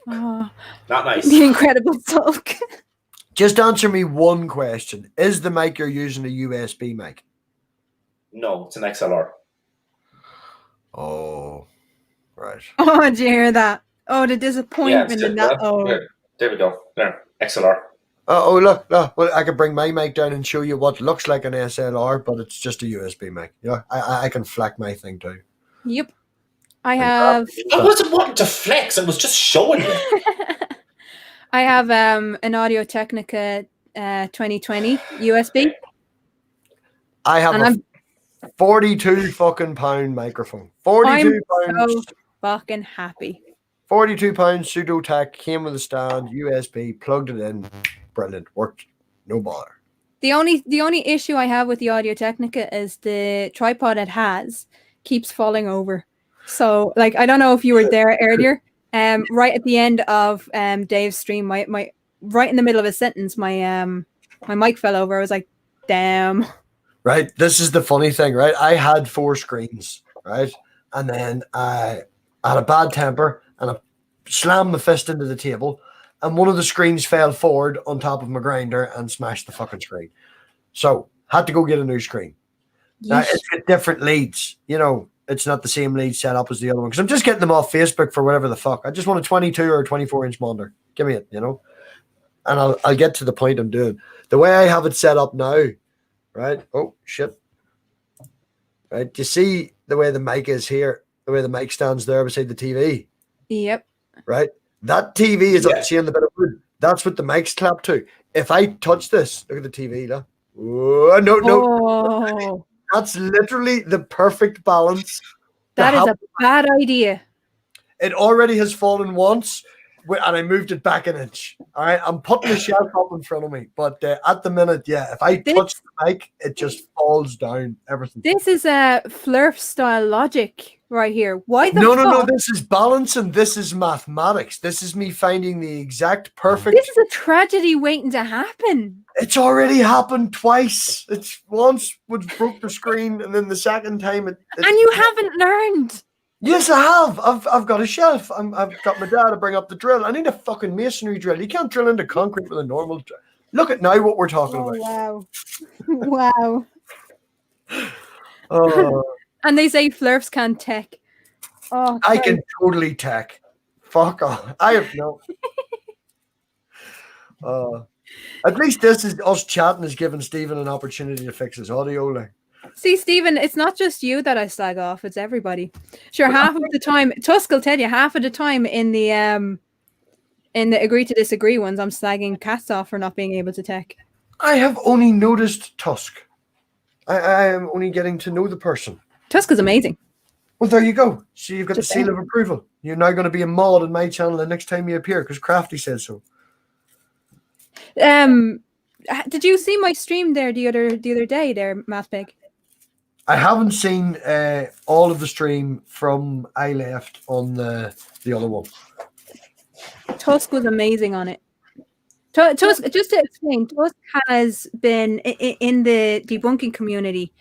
Oh, Not nice. the incredible sulk. Just answer me one question. Is the mic you're using a USB mic? No, it's an XLR. Oh, right. Oh, did you hear that? Oh, the disappointment it's in good. that. Oh, There we go. There, XLR. Look. Well, I can bring my mic down and show you what looks like an SLR, but it's just a USB mic. Yeah, I can flack my thing too. yep. I have I wasn't wanting to flex. I was just showing you. I have an Audio Technica 2020 USB. I have And a I'm 42 fucking pound microphone. 42 pounds. so fucking happy. 42 pounds pseudo tech, came with a stand, USB, plugged it in, brilliant, worked, no bother. The only issue I have with the Audio Technica is the tripod it has keeps falling over. So like I don't know if you were there earlier. Right at the end of Dave's stream, my right in the middle of a sentence, my mic fell over. I was like, damn. Right, this is the funny thing, right? I had 4 screens, right, and then I had a bad temper and I slammed my fist into the table, and one of the screens fell forward on top of my grinder and smashed the fucking screen. So had to go get a new screen. Now, it's got different leads, you know. It's not the same lead setup as the other one because I'm just getting them off Facebook for whatever the fuck. I just want a 22 or a 24-inch monitor. Give me it, you know. And I'll get to the point I'm doing. The way I have it set up now, right? Oh shit! Right, do you see the way the mic is here? The way the mic stands there beside the TV. Yep. Right, that TV is up seeing the bit of wood. That's what the mic's clapped to. If I touch this, look at the TV. Look. Oh, no. Oh. That's literally the perfect balance. That is a bad idea. It already has fallen once, and I moved it back an inch. All right, I'm putting the shelf up in front of me, but at the minute, if I touch the mic, it just falls down. Everything. This is a Flurf style logic right here. Why the fuck? No. This is balance and this is mathematics. This is me finding the exact perfect. This is a tragedy waiting to happen. It's already happened twice. It's once which broke the screen, and then the second time and you haven't learned. Yes, I have. I've got a shelf. I've got my dad to bring up the drill. I need a fucking masonry drill. You can't drill into concrete with a normal drill. Look at now what we're talking about. Wow. And they say Flurfs can tech. Oh, I can totally tech. Fuck off. I have no. At least this is us chatting is giving Stephen an opportunity to fix his audio. Like. See, Stephen, it's not just you that I slag off; it's everybody. Sure, half of the time, Tusk will tell you half of the time in the agree to disagree ones, I'm slagging Cats off for not being able to tech. I have only noticed Tusk. I am only getting to know the person. Tusk is amazing. Well, there you go. So you've got the seal of approval. You're now going to be a mod on my channel the next time you appear because Crafty says so. Did you see my stream there the other day there, Mathpig? I haven't seen all of the stream from I left on the other one. Tusk was amazing on it. Tusk, just to explain, Tusk has been in the debunking community,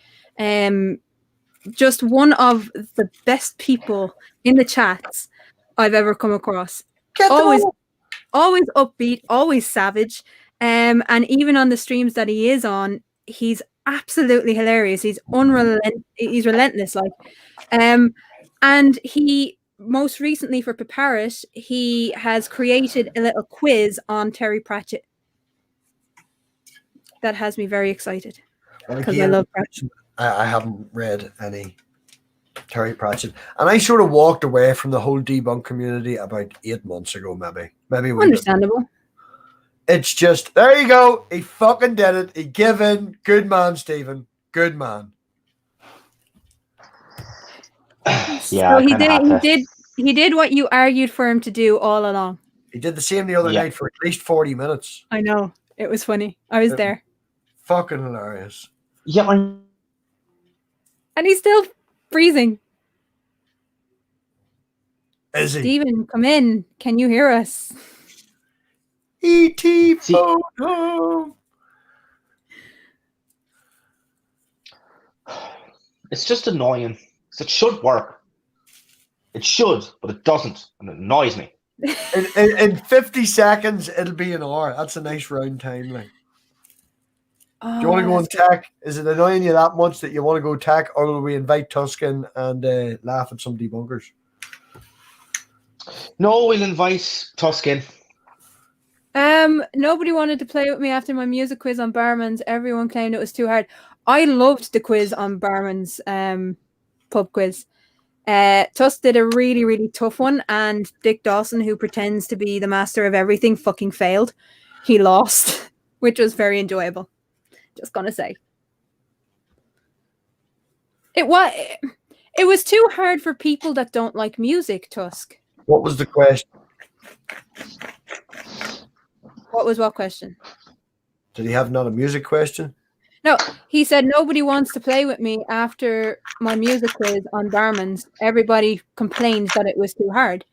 just one of the best people in the chats I've ever come across. Always upbeat, always savage, and even on the streams that he is on, he's absolutely hilarious. He's he's relentless, like, and he most recently for Paparit, he has created a little quiz on Terry Pratchett that has me very excited because I love Pratchett. I haven't read any Terry Pratchett, and I sort of walked away from the whole debunk community about 8 months ago, maybe. Understandable. It's just, there you go. He fucking did it. He gave in. Good man, Stephen. Good man. Yeah, so he did what you argued for him to do all along. He did the same the other night for at least 40 minutes. I know. It was funny. I was there. Fucking hilarious. Yeah. And he's still freezing. Is he? Stephen, come in. Can you hear us? E.T. photo. It's just annoying. It should work. It should, but it doesn't, and it annoys me. In 50 seconds, it'll be an hour. That's a nice round time, like. Do you want to go on tech? Is it annoying you that much that you want to go tech, or will we invite Tuscan and laugh at some debunkers? No, we'll invite Tuscan. Nobody wanted to play with me after my music quiz on Barman's. Everyone claimed it was too hard. I loved the quiz on Barman's pub quiz. Tusk did a really, really tough one, and Dick Dawson, who pretends to be the master of everything, fucking failed. He lost, which was very enjoyable. Just gonna say. It was too hard for people that don't like music, Tusk. What was the question? What question? Did he have not a music question? No, he said nobody wants to play with me after my music quiz on Barman's. Everybody complained that it was too hard.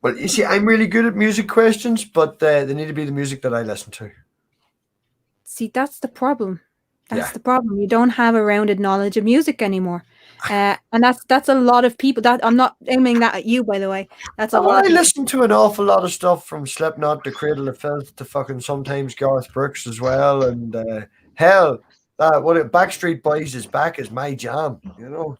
Well, you see, I'm really good at music questions, but they need to be the music that I listen to. See, that's the problem. That's Yeah. the problem. You don't have a rounded knowledge of music anymore. And that's a lot of people. That I'm not aiming that at you, by the way. That's a lot. I listen to an awful lot of stuff from Slipknot to Cradle of Filth to fucking sometimes Garth Brooks as well. And hell, Backstreet Boys is back is my jam, you know.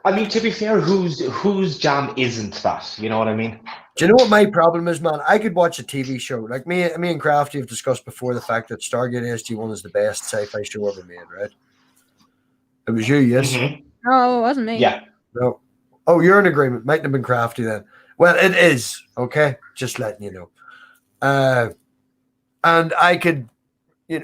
I mean, to be fair, whose jam isn't that? You know what I mean? Do you know what my problem is, man? I could watch a TV show. Like me and Crafty have discussed before the fact that Stargate SG-1 is the best sci-fi show ever made, right? It was you, yes? Mm-hmm. No, it wasn't me. Yeah. No. Oh, you're in agreement. Might have been Crafty then. Well, it is, okay? Just letting you know. And I could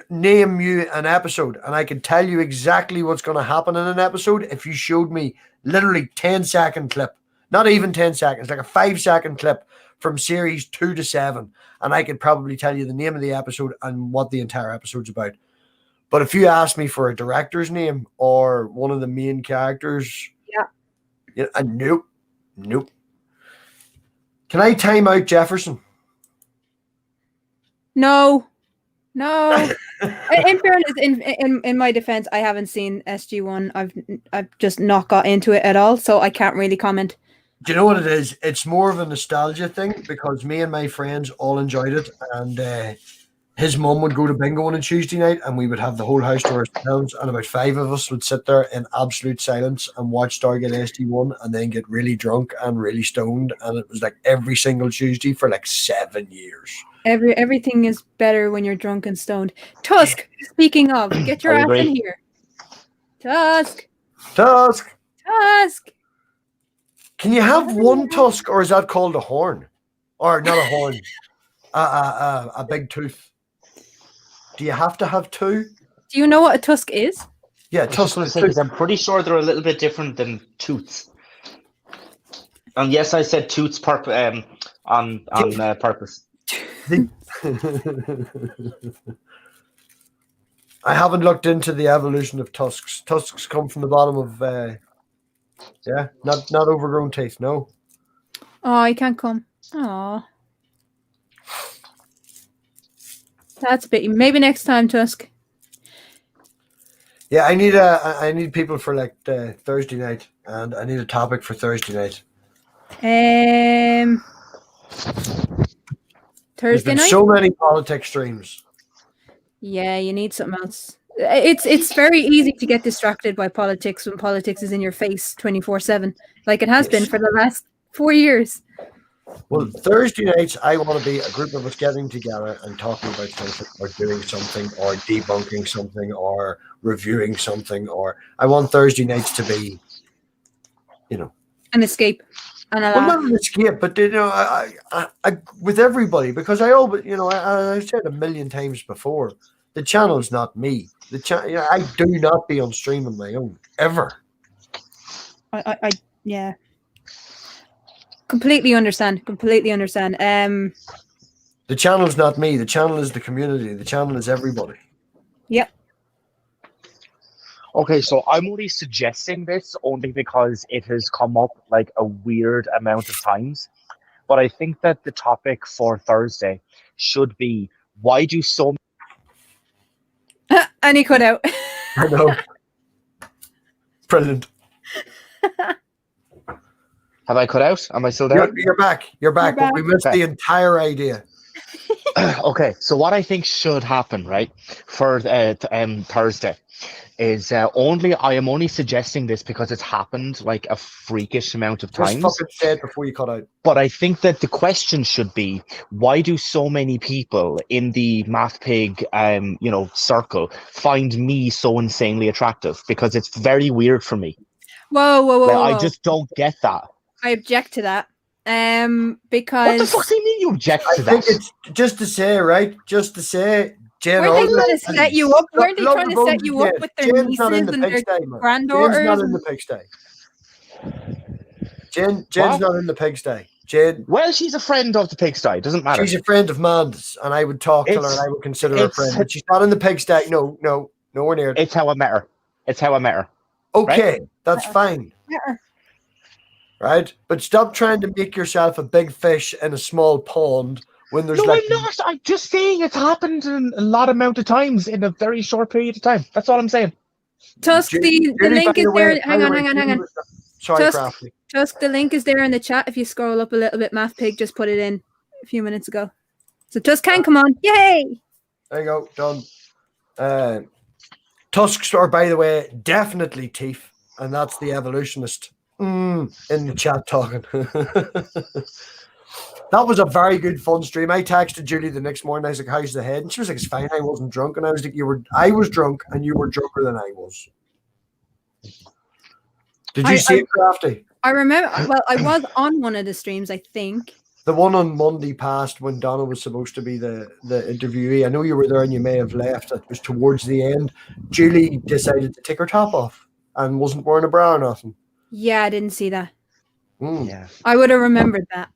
name you an episode, and I could tell you exactly what's going to happen in an episode if you showed me literally 10-second clip. Not even 10 seconds, like a 5-second clip from series 2 to 7. And I could probably tell you the name of the episode and what the entire episode's about. But if you ask me for a director's name or one of the main characters, nope. Can I time out Jefferson? No. In fairness, in my defense, I haven't seen SG-1. I've just not got into it at all, so I can't really comment. Do you know what it is? It's more of a nostalgia thing because me and my friends all enjoyed it, and his mum would go to bingo on a Tuesday night, and we would have the whole house to ourselves, and about 5 of us would sit there in absolute silence and watch Stargate SG-1 and then get really drunk and really stoned, and it was like every single Tuesday for like 7 years. Everything is better when you're drunk and stoned. Tusk, speaking of, get your ass in here. Tusk. Can you have one tusk, or is that called a horn? Or not a horn, a big tooth? Do you have to have two? Do you know what a tusk is? Yeah, I was just going to say, because I'm pretty sure they're a little bit different than tooths. And yes, I said tooths on purpose. I haven't looked into the evolution of tusks. Tusks come from the bottom of, not overgrown teeth. No. Oh, he can't come. Oh, that's a bit. Maybe next time, Tusk. Yeah, I need people for like Thursday night, and I need a topic for Thursday night. Thursday night. So many politics streams. Yeah, you need something else. It's very easy to get distracted by politics when politics is in your face 24/7, like it has been for the last 4 years. Well, Thursday nights, I want to be a group of us getting together and talking about something, or doing something, or debunking something, or reviewing something, or I want Thursday nights to be, An escape. Well, not an escape, but I with everybody, because I've said a million times before, the channel's not me. I do not be on stream on my own ever. I completely understand. The channel's not me. The channel is the community. The channel is everybody. Yep. Okay, so I'm only suggesting this only because it has come up like a weird amount of times. But I think that the topic for Thursday should be, why do so And he cut out. I know. Brilliant. Have I cut out? Am I still there? You're back. You're back. But we missed the entire idea. Okay, so what I think should happen, right, for Thursday is I am only suggesting this because it's happened like a freakish amount of Just times. fucking say it before you cut out. But I think that the question should be, why do so many people in the MathPig, circle find me so insanely attractive? Because it's very weird for me. Whoa, whoa, whoa, Like, whoa. I just don't get that. I object to that. What Because the fuck do you mean you object I to think that? it's just to say, right? Just to say, Jen. weren't they trying to set you up? Weren't they Love trying the to set bones you of up Jen. with their Jen's nieces not in the and their pigsty, man. Jen's granddaughters? not in the pigsty. Jen's What? not in the pigsty. Jen, Well, she's a friend of the pigsty. Doesn't matter. she's a friend of mine's, and I would talk to her, and I would consider her a friend. But she's not in the pigsty. No, nowhere near. It's how I met her. Okay, that's fine. Yeah. Right? But stop trying to make yourself a big fish in a small pond when there's No, like. I'm not. I'm just saying it's happened in a lot amount of times in a very short period of time. That's all I'm saying. Tusk, the Julie, link by is the way- there. by Hang the on, way, hang on, hang Julie on. was- Sorry, Just- Crafty. Tusk, the link is there in the chat. If you scroll up a little bit, MathPig just put it in a few minutes ago. So Tusk can come on. Yay! There you go, done. Tusks are, by the way, definitely teeth, and that's the evolutionist in the chat talking. That was a very good fun stream. I texted Julie the next morning. I was like, "How's the head?" And she was like, "It's fine. I wasn't drunk." And I was like, I was drunk, and you were drunker than I was." Did you see it, Crafty? I remember. Well, I was on one of the streams, I think. The one on Monday past when Donna was supposed to be the interviewee. I know you were there and you may have left. It was towards the end. Julie decided to take her top off and wasn't wearing a bra or nothing. Yeah, I didn't see that. Yeah. I would have remembered that.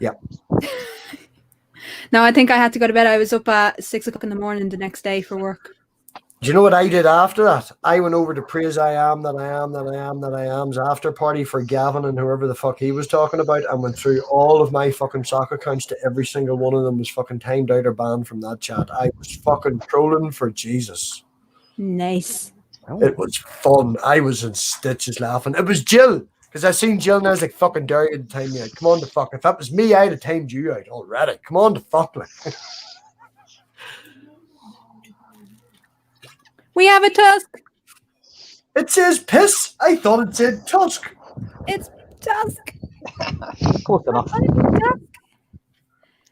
Yeah. No, I think I had to go to bed. I was up at 6 o'clock in the morning the next day for work. Do you know what I did after that? I went over to Praise I Am, That I Am, That I Am, That I Am's after party for Gavin and whoever the fuck he was talking about, and went through all of my fucking sock accounts to every single one of them was fucking timed out or banned from that chat. I was fucking trolling for Jesus. Nice. It was fun. I was in stitches laughing. It was Jill, because I seen Jill and I was like, fucking dare you to time me out. Come on the fuck. If that was me, I'd have timed you out already. Come on the fuck. Like. We have a Tusk. It says piss. I thought it said Tusk. It's Tusk. Close enough.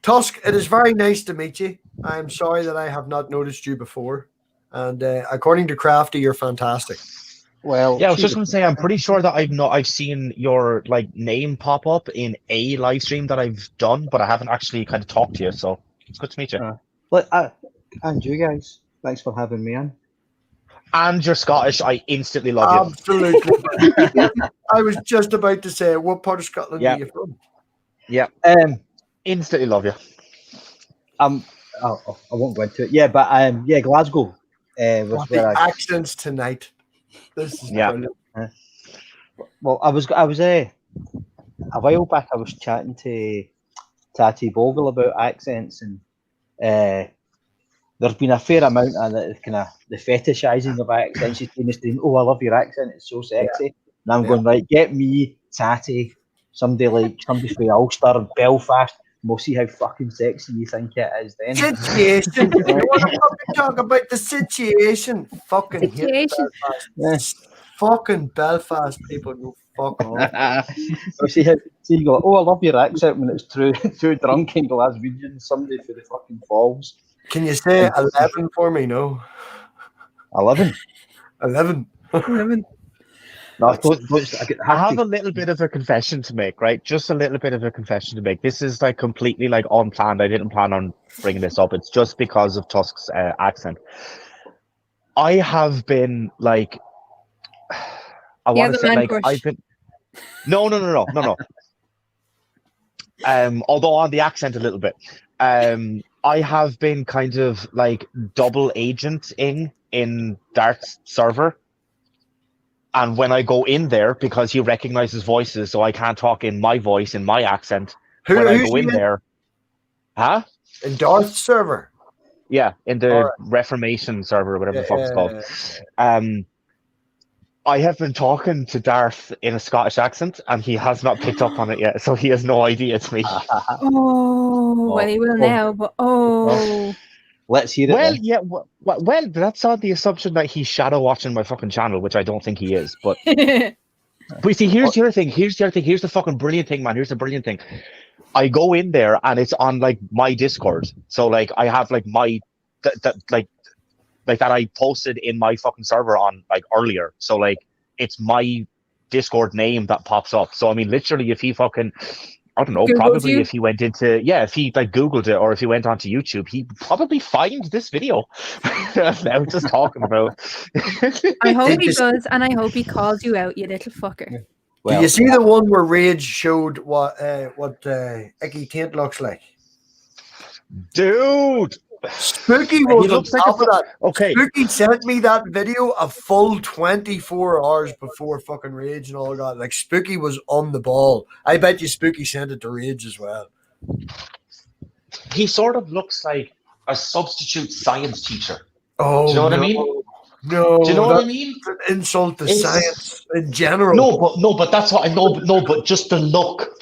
Tusk, it is very nice to meet you. I'm sorry that I have not noticed you before. And according to Crafty, you're fantastic. Well, Yeah, I was just going to say, I'm pretty sure that I've seen your name pop up in a live stream that I've done, but I haven't actually kind of talked to you. So it's good to meet you. and you guys, thanks for having me on. And you're Scottish. I instantly love you. Absolutely. I was just about to say, what part of Scotland Yeah. are you from? Yeah, instantly love you. I won't go into it. Yeah, but Glasgow was What where the I. accents tonight. This is Yeah. brilliant. Well, I was a while back. I was chatting to Tati Bogle about accents, and there's been a fair amount of the fetishizing of accents. She's been the stream. Oh, I love your accent; it's so sexy. And I'm going, right, get me Tati, somebody from Ulster and Belfast. And we'll see how fucking sexy you think it is then. Situation. You want to fucking talk about the situation? Fucking hate Situation. Belfast. Yes. Fucking Belfast people go fuck off. We'll see you go, oh, I love your accent when it's true drunken Glaswegian, somebody for the fucking falls. Can you say 11 for me? No. 11. 11. No, don't, I have a little bit of a confession to make, right? Just a little bit of a confession to make. This is completely unplanned. I didn't plan on bringing this up. It's just because of Tusk's accent. I have been I want to say I've been. No. Although on the accent a little bit. I have been kind of double agent in Dart's server. And when I go in there, because he recognizes voices, so I can't talk in my voice, in my accent. When I go in there. Huh? In Darth's server? Yeah, in the Reformation server, or whatever the fuck it's called. I have been talking to Darth in a Scottish accent, and he has not picked up on it yet, so he has no idea it's me. Oh, well, he will now, but Let's hear it. Well, then. yeah, well, that's on the assumption that he's shadow watching my fucking channel, which I don't think he is. But you see, here's the other thing. Here's the fucking brilliant thing, man. Here's the brilliant thing. I go in there and it's on like my Discord. So like I have like my that I posted in my fucking server on like earlier. So like it's my Discord name that pops up. So I mean, literally, if he fucking, I don't know, Googled probably you? if he went into, if he like Googled it or if he went onto YouTube, he'd probably find this video. I was just talking about. I hope Did he you- does, and I hope he calls you out, you little fucker. Do Well, you see the one where Rage showed what Icky Taint looks like? Dude. Spooky He was on looks like top of that. Okay. Spooky sent me that video a full 24 hours before fucking Rage and all that. Like, Spooky was on the ball. I bet you Spooky sent it to Rage as well. He sort of looks like a substitute science teacher. Oh, Do you know what I no. mean? No, Do you know what I that's mean? an insult to It's- science in general. No, but that's what I know. No, but just the look,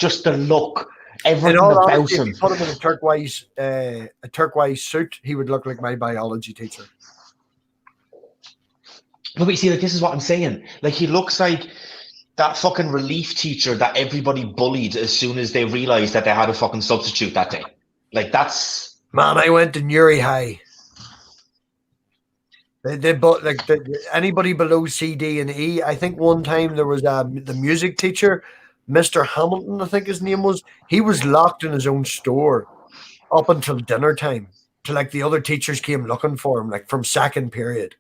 In everything all about honesty, if him. you put him in a turquoise suit, he would look like my biology teacher. No, but you see, like this is what I'm saying. Like he looks like that fucking relief teacher that everybody bullied as soon as they realized that they had a fucking substitute that day. Like that's Man, I went to Newry High. They both anybody below CD and E. I think one time there was the music teacher, Mr. Hamilton, I think his name was. He was locked in his own store up until dinner time. Till like the other teachers came looking for him, like from second period,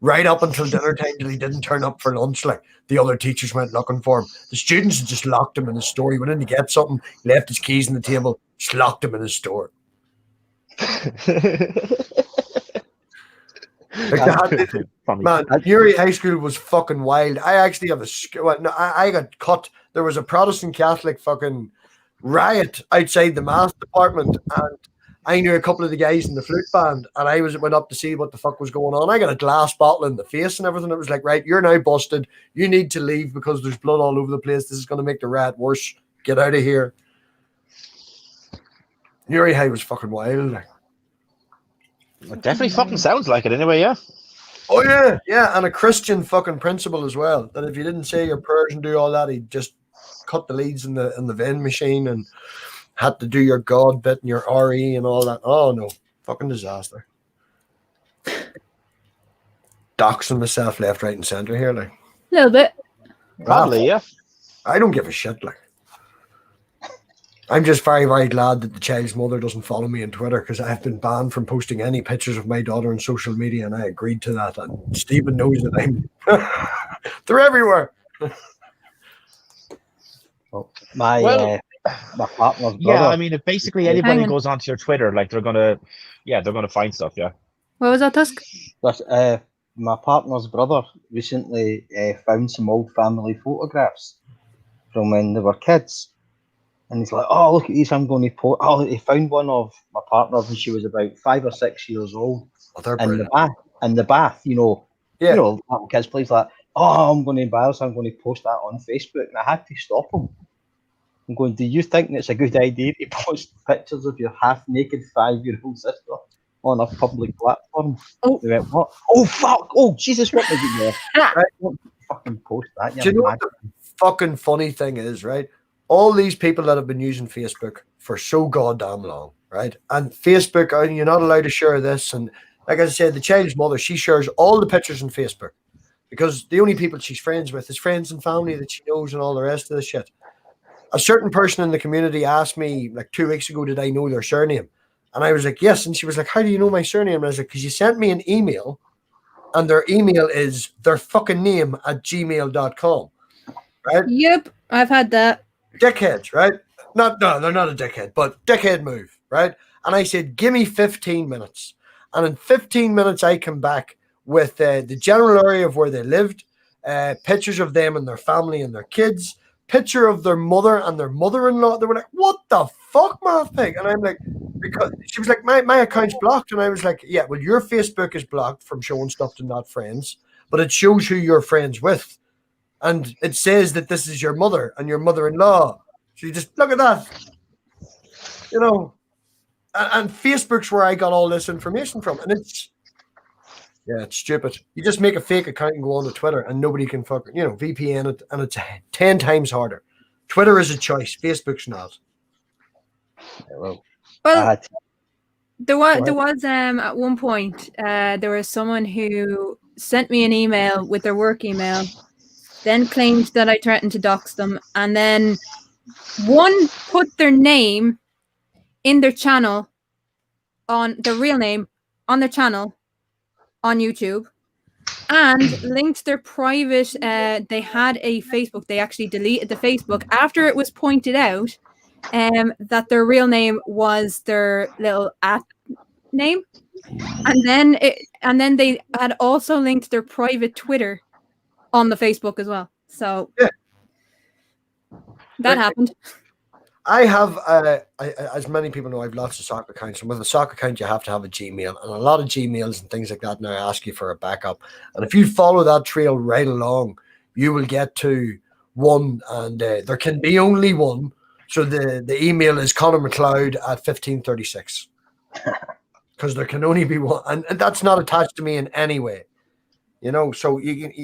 right up until dinner time till he didn't turn up for lunch. Like the other teachers went looking for him. The students had just locked him in his store. He went in to get something, left his keys on the table, just locked him in his store. Like funny. man, Newry High School was fucking wild. I actually have I got cut. There was a Protestant Catholic fucking riot outside the math department, and I knew a couple of the guys in the flute band, and I went up to see what the fuck was going on. I got a glass bottle in the face and everything. It was like, right, you're now busted. You need to leave because there's blood all over the place. This is going to make the riot worse. Get out of here. Newry High was fucking wild. Like. It definitely fucking sounds like it anyway, yeah. Oh yeah, and a Christian fucking principle as well. That if you didn't say your prayers and do all that, he'd just cut the leads in the vein machine and had to do your God bit and your RE and all that. Oh no, fucking disaster. Doxing myself left, right, and center here, like. A little bit. Probably, yeah. I don't give a shit, like. I'm just very, very glad that the child's mother doesn't follow me on Twitter because I've been banned from posting any pictures of my daughter on social media, and I agreed to that. And Stephen knows that I'm. They're everywhere. my partner's brother. Yeah, I mean, if basically anybody Hang on. goes onto your Twitter, like they're gonna find stuff, yeah. What was that, Tusk? But, my partner's brother recently found some old family photographs from when they were kids. And he's like, oh, look at these, I'm going to post. Oh, he found one of my partner when she was about 5 or 6 years old Oh, they're in brilliant. the bath, you know, Yeah. you know, little kids plays like, oh, I'm going to embarrass, I'm going to post that on Facebook. And I had to stop him. I'm going, do you think it's a good idea to post pictures of your half-naked 5-year-old sister on a public platform? Oh. They went, what? Oh, fuck! Oh, Jesus, what was it there? Right, don't fucking post that. Do you know what the fucking funny thing is, right? All these people that have been using Facebook for so goddamn long, right? And Facebook, and you're not allowed to share this. And like I said, the child's mother, she shares all the pictures on Facebook because the only people she's friends with is friends and family that she knows and all the rest of the shit. A certain person in the community asked me like 2 weeks ago, did I know their surname? And I was like, yes. And she was like, how do you know my surname? And I was like, because you sent me an email and their email is their fucking name @gmail.com, right? Yep, I've had that. Dickheads, right? No, they're not a dickhead, but dickhead move, right? And I said, give me 15 minutes. And in 15 minutes, I come back with the general area of where they lived, pictures of them and their family and their kids, picture of their mother and their mother-in-law. They were like, what the fuck, math pig? And I'm like, because she was like, my account's blocked. And I was like, yeah, well, your Facebook is blocked from showing stuff to not friends. but it shows who you're friends with. And it says that this is your mother and your mother-in-law. So you just look at that. You know, and Facebook's where I got all this information from. And it's stupid. You just make a fake account and go on to Twitter and nobody can fucking, VPN it, and it's 10 times harder. Twitter is a choice. Facebook's not. Well, Well, there was at one point there was someone who sent me an email with their work email, then claimed that I threatened to dox them, and then one put their name in their channel, on their real name on their channel on YouTube, and linked their private. They had a Facebook. They actually deleted the Facebook after it was pointed out that their real name was their little at name, and then they had also linked their private Twitter on the Facebook as well. So that happened. I have, as many people know, I have lots of soccer accounts, and with a soccer account, you have to have a Gmail, and a lot of Gmails and things like that now ask you for a backup. And if you follow that trail right along, you will get to one, and there can be only one. So the email is Conor McLeod at 1536, because there can only be one, and that's not attached to me in any way. So you can,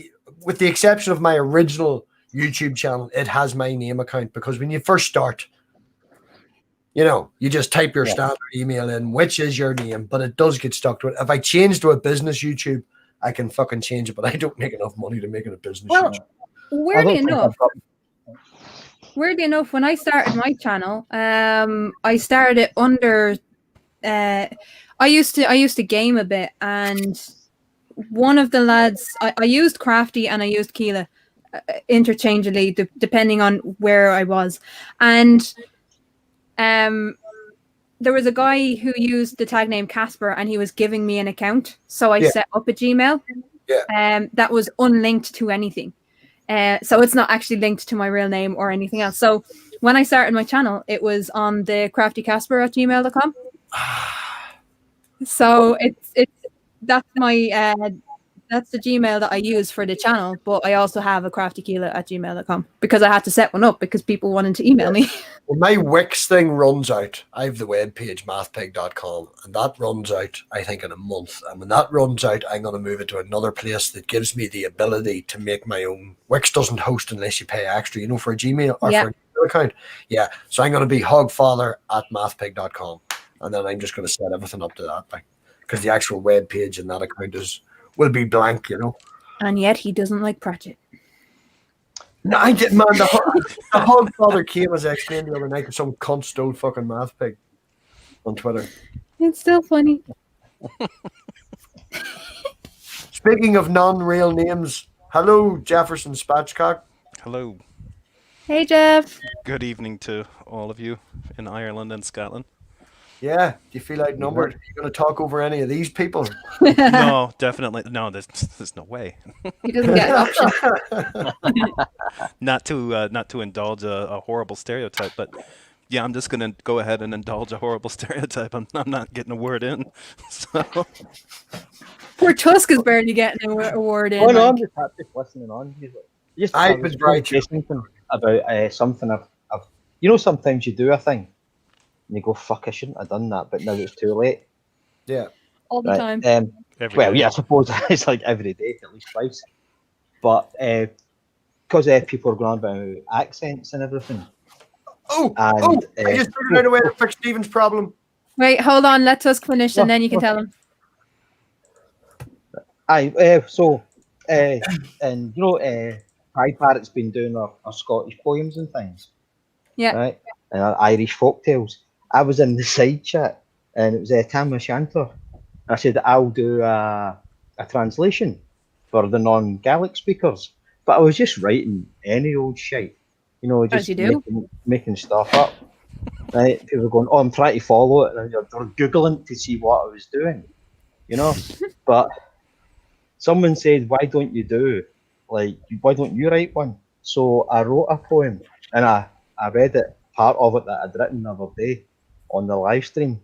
with the exception of my original YouTube channel, it has my name account, because when you first start, you just type your standard email in, which is your name, but it does get stuck to it. If I change to a business YouTube, I can fucking change it, but I don't make enough money to make it a business YouTube. Weirdly enough, when I started my channel, I started it under. I used to game a bit, and one of the lads, I used Crafty and I used Keela interchangeably, depending on where I was, and there was a guy who used the tag name Casper, and he was giving me an account, so I set up a Gmail that was unlinked to anything. So it's not actually linked to my real name or anything else. So when I started my channel, it was on the craftycasper@gmail.com. So that's my that's the Gmail that I use for the channel, but I also have a craftykeela@gmail.com because I had to set one up because people wanted to email me. Well, my Wix thing runs out. I have the webpage mathpig.com, and that runs out, I think, in a month. And when that runs out, I'm going to move it to another place that gives me the ability to make my own. Wix doesn't host unless you pay extra, for a Gmail or for an email account. Yeah, so I'm going to be hogfather@mathpig.com, and then I'm just going to set everything up to that, because the actual webpage in that account will be blank, And yet he doesn't like Pratchett. No, I didn't, man. The Hogfather came, as I explained the other night, to some cunt stole fucking math pig on Twitter. It's still funny. Speaking of non-real names, hello, Jefferson Spatchcock. Hello. Hey, Jeff. Good evening to all of you in Ireland and Scotland. Yeah, do you feel outnumbered? Are you going to talk over any of these people? No, definitely. No, there's no way. He doesn't get an option. Not to indulge a horrible stereotype, but yeah, I'm just going to go ahead and indulge a horrible stereotype. I'm not getting a word in. So. Poor Tusk is barely getting a word in. Oh no, I'm just listening on. I was right. Something about something I've sometimes you do a thing and you go, fuck, I shouldn't have done that, but now it's too late. Yeah. All the time. I suppose it's like every day, at least twice. But because people are going on about accents and everything. I just figured out a way to fix Stephen's problem. Wait, hold on. Let Tusk finish, and then you can tell him. Pride Parrot's been doing our Scottish poems and things. Yeah. Right? And our Irish folktales. I was in the side chat, and it was Tam Shanter. I said, I'll do a translation for the non-Gaelic speakers. But I was just writing any old shite. Just making stuff up. Right? People were going, I'm trying to follow it, and they're Googling to see what I was doing. But someone said, why don't you write one? So I wrote a poem, and I read it, part of it that I'd written the other day on the live stream.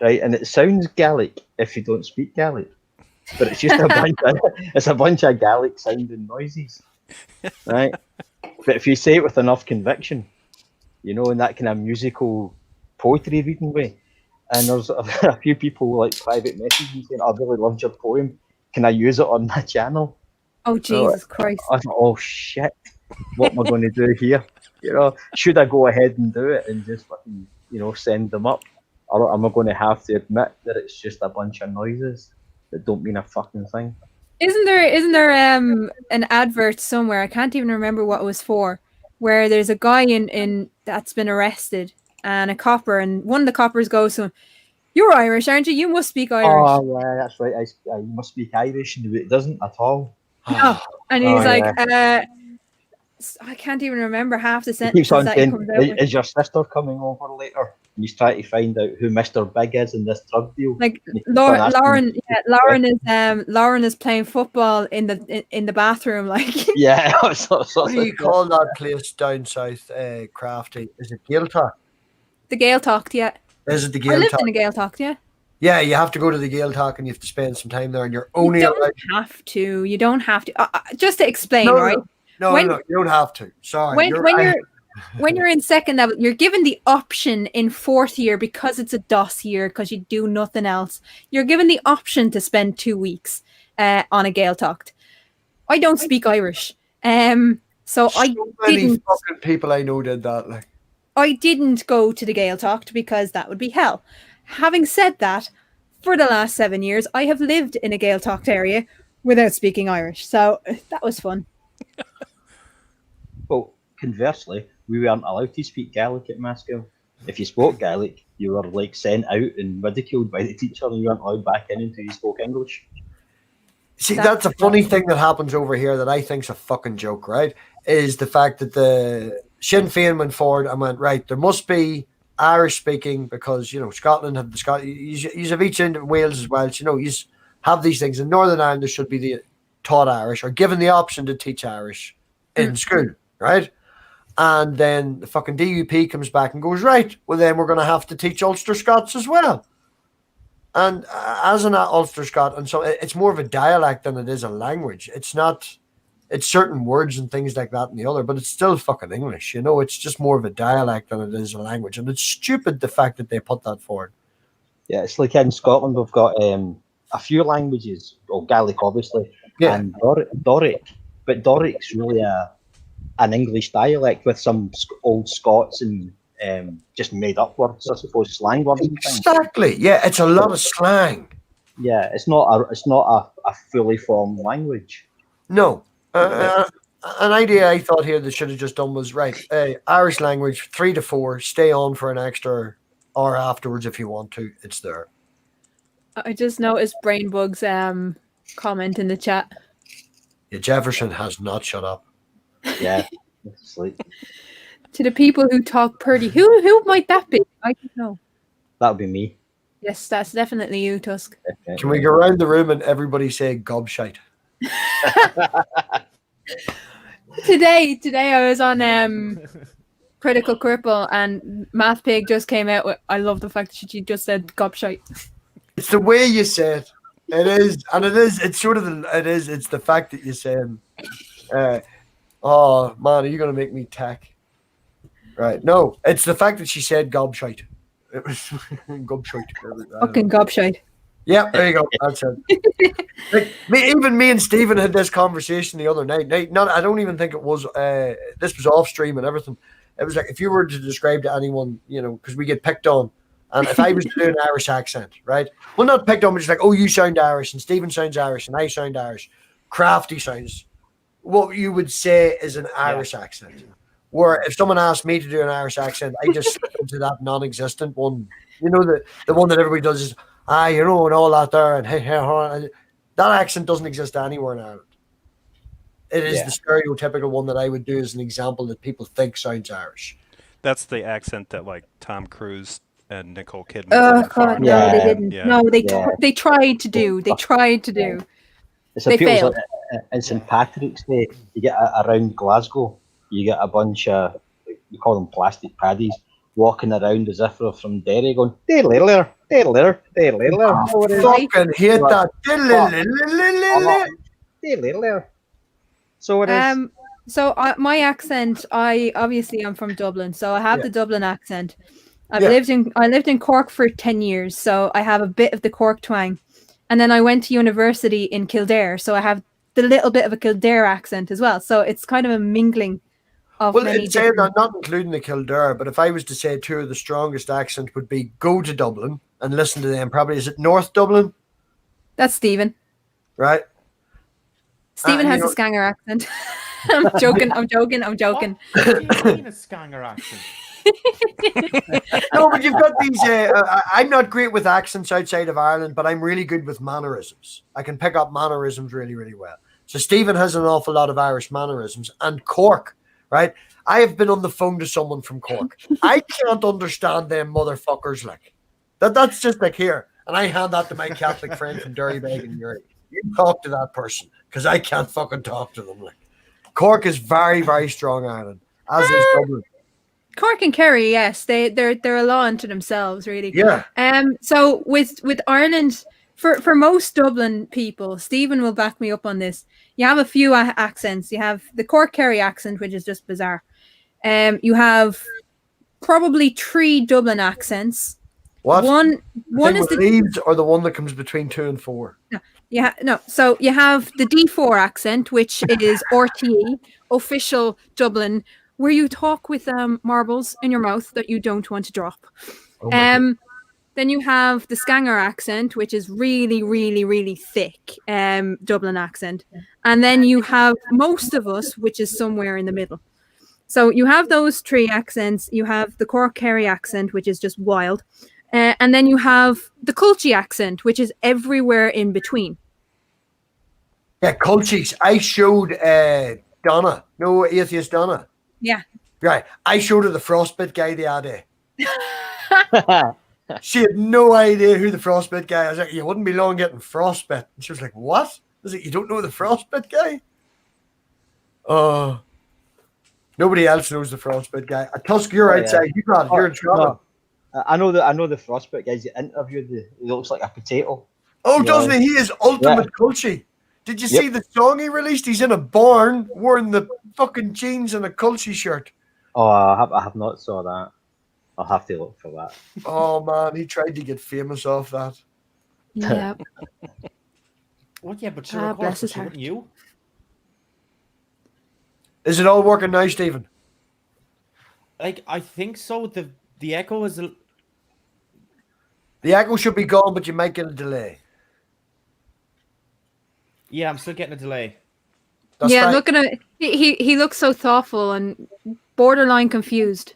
Right, and it sounds Gaelic if you don't speak Gaelic. but it's just a bunch of Gaelic sounding noises, right? But if you say it with enough conviction, you know, in that kind of musical poetry reading way, and there's a few people like private messaging saying, "I really loved your poem. Can I use it on my channel?" Oh Jesus Christ! I thought, "Oh shit, what am I going to do here? You know, should I go ahead and do it and just fucking, you know, send them up, or am I going to have to admit that it's just a bunch of noises that don't mean a fucking thing?" Isn't there an advert somewhere? I can't even remember what it was for, where there's a guy in that's been arrested and a copper, and one of the coppers goes to him, "You're Irish, aren't you? You must speak Irish." Oh yeah, that's right. I must speak Irish, and it doesn't at all. No. And he's Oh, like, I can't even remember half the He sentences keeps on that he saying, comes out with. "Is your sister coming over later?" And he's trying to find out who Mr. Big is in this drug deal. Like And he keeps on asking- Lauren is playing football in the bathroom, like Yeah. What do you call that place down south, Crafty? Is it Gaeltacht? the Gaeltacht. Yeah, Is it the I lived Gaeltacht? in the Gaeltacht. Yeah, Yeah, you have to go to the Gaeltacht and you have to spend some time there, and you're only you allowed. don't have to. You don't have to. Just to explain, No, right? No, When- no, you don't have to. Sorry. When you're in second level, you're given the option in fourth year, because it's a DOS year, because you do nothing else. You're given the option to spend 2 weeks on a Gaeltacht. I don't speak Irish, so I so many didn't. fucking people I know did that. Like, I didn't go to the Gaeltacht because that would be hell. Having said that, for the last 7 years, I have lived in a Gaeltacht area without speaking Irish, so that was fun. Well, conversely, we weren't allowed to speak Gaelic at Maskell. If you spoke Gaelic, you were like sent out and ridiculed by the teacher, and you weren't allowed back in until you spoke English. see, that's a funny thing that happens over here that I think's a fucking joke, right? Is the fact that the Sinn Féin went forward and went, right, there must be Irish speaking, because, you know, Scotland have the you have each in Wales as well. So, you know, you have these things. In Northern Ireland, there should be taught Irish, or given the option to teach Irish in school, right? And then the fucking DUP comes back and goes, right, well then we're going to have to teach Ulster Scots as well. And as an Ulster Scot, and so it's more of a dialect than it is a language. It's not, it's certain words and things like that and the other, but it's still fucking English, you know. It's just more of a dialect than it is a language. And it's stupid, the fact that they put that forward. Yeah, it's like in Scotland, we've got a few languages, well, Gaelic obviously, Yeah. and Doric. But Doric's really an English dialect with some old Scots and just made up words, I suppose, slang words and things. Exactly. Yeah, it's a lot of slang. Yeah, it's not a fully formed language. No. An idea I thought here they should have just done was, right, Irish language, 3 to 4, stay on for an extra hour afterwards if you want to. It's there. I just noticed Brainbug's comment in the chat. Yeah, Jefferson has not shut up. Yeah, it's like, To the people who talk purdy, who might that be? I don't know. that would be me. Yes, that's definitely you, Tusk. Can we go around the room and everybody say gobshite? Today I was on Critical Cripple, and Math Pig just came out with, I love the fact that she just said gobshite. It's the way you say it. It is, and it's sort of it's the fact that you said, oh man, are you going to make me tack? Right. No, it's the fact that she said gobshite. It was gobshite. Fucking gobshite. Yeah, there you go. That's it. Like, even me and Stephen had this conversation the other night. I don't even think it was. This was off stream and everything. It was like, if you were to describe to anyone, you know, because we get picked on, and if I was to do an Irish accent, right? Well, not picked on, but just like, oh, you sound Irish, and Stephen sounds Irish, and I sound Irish. Crafty sounds. What you would say is an Irish accent. Where if someone asked me to do an Irish accent, I just slip into that non-existent one. You know, the one that everybody does is, you know, and all that there, and hey, that accent doesn't exist anywhere in Ireland. It is the stereotypical one that I would do as an example that people think sounds Irish. That's the accent that like Tom Cruise and Nicole Kidman. Oh did for God, Fargo. no, Yeah. they didn't. Yeah. No, Yeah. they tried to do. They tried to do. It's They appeals failed. like in St Patrick's Day, you get around Glasgow, you get a bunch of, you call them plastic paddies, walking around as if they're from Derry, going diddle-diddle, diddle-diddle, diddle-diddle. Fucking hate that. Diddle-diddle. So it is. So my accent, I'm from Dublin, so I have Yeah. the Dublin accent. I Yeah. lived in Cork for 10 years, so I have a bit of the Cork twang. And then I went to university in Kildare, so I have the little bit of a Kildare accent as well. So it's kind of a mingling of Well, many it's saying different... that, not including the Kildare, but if I was to say two of the strongest accents would be go to Dublin and listen to them. Probably, is it North Dublin? That's Stephen. Right? Stephen you has know- a Skanger accent. I'm joking. What do you mean a Skanger accent? No, but you've got these. I'm not great with accents outside of Ireland, but I'm really good with mannerisms. I can pick up mannerisms really, really well. So Stephen has an awful lot of Irish mannerisms. And Cork, right? I have been on the phone to someone from Cork. I can't understand them motherfuckers. Like that's just like here, and I hand that to my Catholic friend from Derrybeg in Europe. You talk to that person because I can't fucking talk to them. Like Cork is very, very strong Ireland, as is Dublin. Cork and Kerry, yes, they're a law unto themselves, really. Yeah. So with Ireland, for most Dublin people, Stephen will back me up on this. You have a few accents. You have the Cork Kerry accent, which is just bizarre. You have probably 3 Dublin accents. What? One Thing is with the Leeds or the one that comes between 2 and 4. So you have the D4 accent, which is RTE, official Dublin, where you talk with marbles in your mouth that you don't want to drop. Oh my God. Then you have the Skanger accent, which is really, really, really thick Dublin accent. And then you have most of us, which is somewhere in the middle. So you have those 3 accents. You have the Cork Kerry accent, which is just wild. And then you have the Culchie accent, which is everywhere in between. Yeah, Culchies. I showed Donna, no, Atheist Donna. Yeah. Right. I showed her the Frostbit guy the other day. She had no idea who the Frostbit guy. I was like, you wouldn't be long getting Frostbit. And she was like, what? I was like, you don't know the Frostbit guy? Nobody else knows the Frostbit guy. Tusk, you're outside. You got it. You're in trouble. No. I know the Frostbite guys you interviewed. He looks like a potato. Oh, doesn't Yeah. he? He is ultimate Culchie. Did you see the song he released? He's in a barn wearing the fucking jeans and a Culchie shirt. Oh, I have not saw that. I'll have to look for that. Oh man, he tried to get famous off that. Yeah. Well, yeah, but sure, Ah, of bless course, his but heart. shouldn't you? Is it all working now, Stephen? Like, I think so. The echo is The echo should be gone, but you might get a delay. yeah, I'm still getting a delay. That's Yeah, fine. look at him. He looks so thoughtful and borderline confused.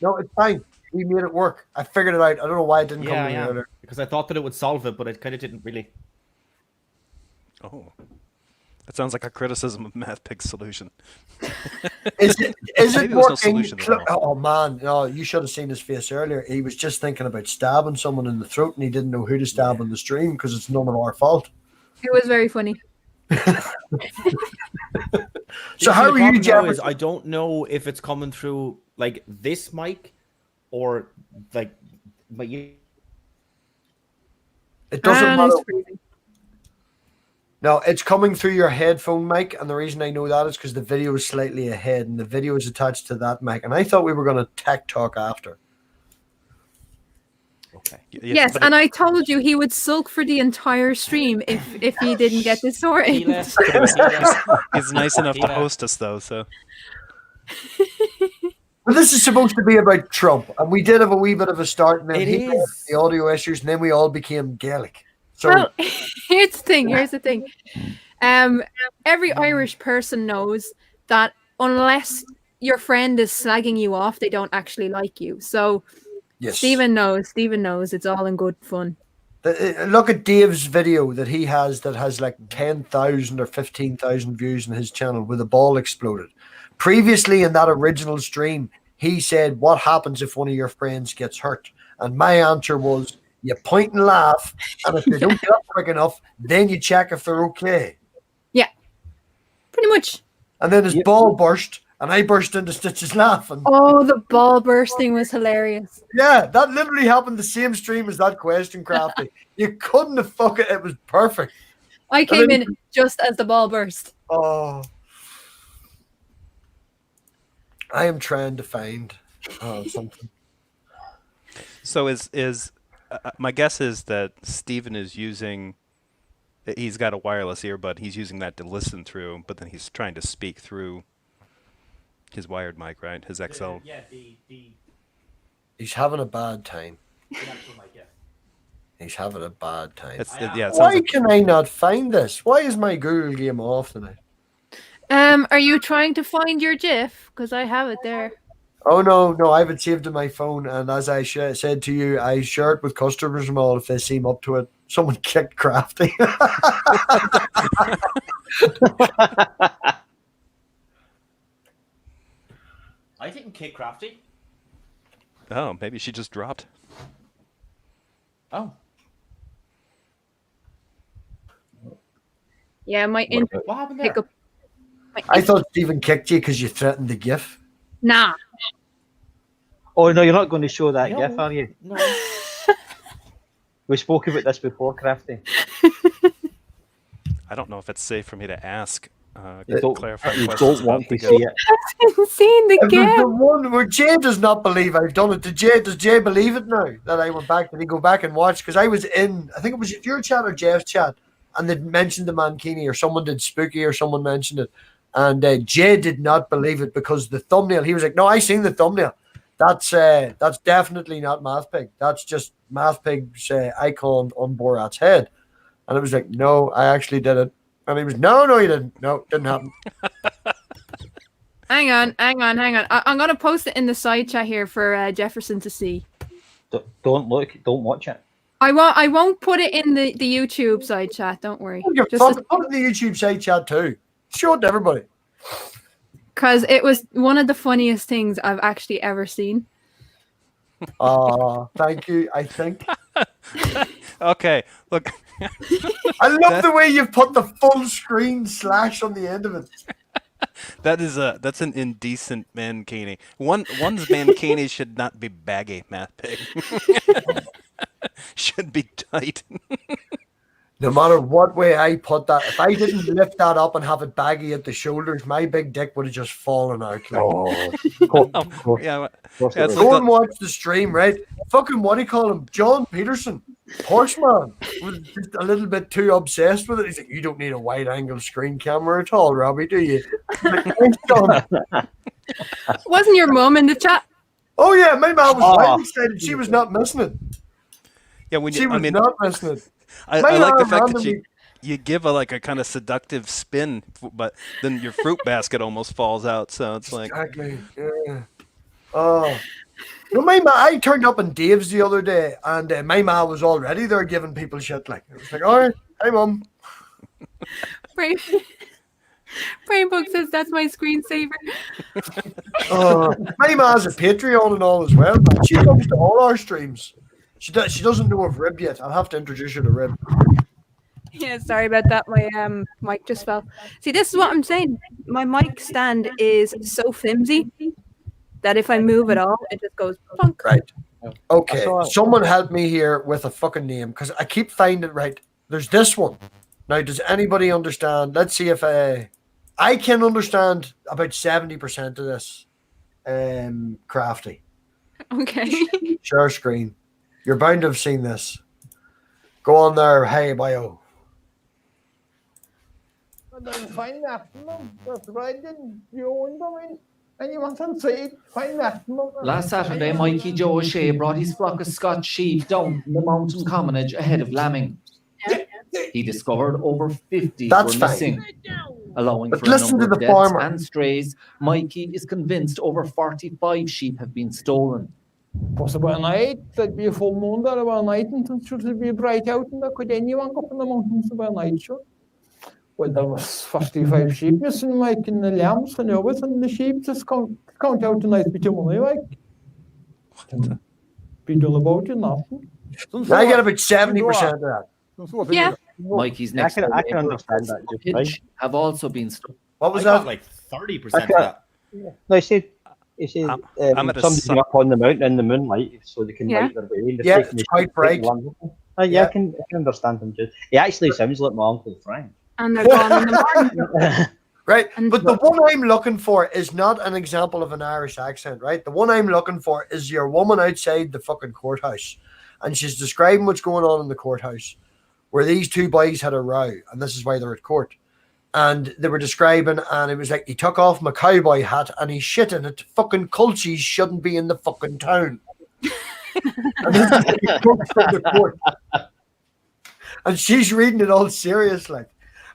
No, it's fine. We made it work. I figured it out. I don't know why it didn't Yeah, come I to me am. earlier. Because I thought that it would solve it, but it kind of didn't really. Oh, that sounds like a criticism of MathPig's solution. Is it Maybe there's no working? solution at all. Oh man, no! You should have seen his face earlier. He was just thinking about stabbing someone in the throat, and he didn't know who to stab on the stream because it's none of our fault. It was very funny. So how The are problem you, now Jeff? is I don't know if it's coming through like this mic or like, but you. It doesn't And matter. it's freezing. No, it's coming through your headphone mic, and the reason I know that is because the video is slightly ahead, and the video is attached to that mic. And I thought we were going to tech talk after. Okay. Yes, but and I told you he would sulk for the entire stream if he didn't get this sorted. he's nice enough to Yeah. host us, though. So But this is supposed to be about Trump, and we did have a wee bit of a start, and then It he had is. the audio issues, and then we all became Gaelic. So Well, here's the thing. Every Irish person knows that unless your friend is slagging you off, they don't actually like you. So yes, Stephen knows it's all in good fun. Look at Dave's video that he has that has like 10,000 or 15,000 views on his channel where the ball exploded. Previously in that original stream, he said, what happens if one of your friends gets hurt? And my answer was, you point and laugh, and if they don't get up quick enough, then you check if they're okay. Pretty much. And then his Yep. ball burst, and I burst into stitches laughing. Oh, the ball bursting was hilarious. Yeah, that literally happened the same stream as that question, Crafty. You couldn't have fucking it was perfect. I came in just as the ball burst. Oh. I am trying to find something. So is my guess is that Steven is using. He's got a wireless earbud. He's using that to listen through, but then he's trying to speak through his wired mic, right? His XL. Yeah, the He's having a bad time. actual mic, yeah. He's having a bad time. It sounds Why like, can I not find this? Why is my Google game off tonight? Are you trying to find your GIF? Because I have it there. Oh no, I have it saved in my phone, and as I said to you, I share it with customers and all if they seem up to it. Someone kicked Crafty. I didn't kick Crafty. oh, maybe she just dropped. Oh, Yeah, my internet what happened there? hiccup. I thought Stephen kicked you because you threatened the GIF. Nah. Oh no, you're not going to show that No. GIF, are you? No. We spoke about this before, Crafty. I don't know if it's safe for me to ask. You don't, clarify you questions don't want about to the see GIF. it. Seen the And there's GIF. the one where Jay does not believe I've done it. Does Jay believe it now that I went back? Did he go back and watch? Because I was in, I think it was your chat or Jeff's chat, and they mentioned the Mankini, or someone did Spooky, or someone mentioned it. And Jay did not believe it because the thumbnail, he was like, no, I seen the thumbnail. That's definitely not MathPig. That's just MathPig's icon on Borat's head. And it was like, no, I actually did it. And he was, no, you didn't. No, didn't happen. Hang on. I'm gonna post it in the side chat here for Jefferson to see. Don't look, don't watch it. I won't put it in the YouTube side chat. Don't worry. Put it in the YouTube side chat too. Show it to everybody. Because it was one of the funniest things I've actually ever seen. Thank you, I think. Okay, look. I love the way you put the full screen slash on the end of it. That's an indecent mankini. One's mankini should not be baggy, MathPig. Should be tight. No matter what way I put that, if I didn't lift that up and have it baggy at the shoulders, my big dick would have just fallen out. Like. Yeah, That's that's Go like and watch the stream, right? Fucking what do you call him? John Peterson, Horseman, was just a little bit too obsessed with it. He's like, you don't need a wide angle screen camera at all, Robbie, do you? I'm like, "Thanks, John." Wasn't your mum in the chat? Oh yeah, my mom was quite excited. She was not missing it. yeah. When She you, was I mean, not missing it. I My like the mom fact that randomly- you give a kind of seductive spin, but then your fruit basket almost falls out. So it's like, Exactly. Yeah. Oh. No, I turned up in Dave's the other day, and my ma was already there giving people shit. Like, it was like, all right, hey, mum. Brainbook says that's my screensaver. My ma's a Patreon and all as well, man. She comes to all our streams. She doesn't know of Rib yet. I'll have to introduce her to Rib. Yeah, sorry about that. My mic just fell. See, this is what I'm saying. My mic stand is so flimsy that if I move at all, it just goes plunk. Right. Okay. I saw it. Someone help me here with a fucking name, because I keep finding right. There's this one. Now, does anybody understand? Let's see if I can understand about 70% of this. Crafty. Okay. Share screen. You're bound to have seen this. Go on there. Hey, bio. Find that. That's right. You wonder anyone can say it. Find that. Last Saturday, Mikey Joe O'Shea brought his flock of Scotch sheep down the mountain commonage ahead of lambing. He discovered over 50 That's were fine. missing. Allowing But for a listen number to of the deaths farmer. and strays, Mikey is convinced over 45 sheep have been stolen. Was about night. There'd be a full moon there about night, and it should be bright out, and there could anyone go up in the mountains about night, sure. Well, there was 45 sheep missing, Mike, and the lambs and everything, and the sheep just count out the night with your money, like. Be done about it, nothing. I get about 70% of that. Yeah. Mikey's I next can door neighbour understand that. Just fine. Pitch have also been stolen. What was I got that? like 30% of that. No, he said I'm at a somebody's su- been up on the mountain in the moonlight so they can Yeah. light their way. And they're Yeah, taking it's the- quite bright. Yeah, Yeah. I can understand him. Just he actually sounds like my Uncle Frank. And they're gone in the morning. Right. And- But the one I'm looking for is not an example of an Irish accent, right? The one I'm looking for is your woman outside the fucking courthouse. And she's describing what's going on in the courthouse, where these two boys had a row, and this is why they're at court. And they were describing, and it was like he took off my cowboy hat and he shit in it. Fucking culchies shouldn't be in the fucking town. And this is what he quotes from the court. And she's reading it all serious, like.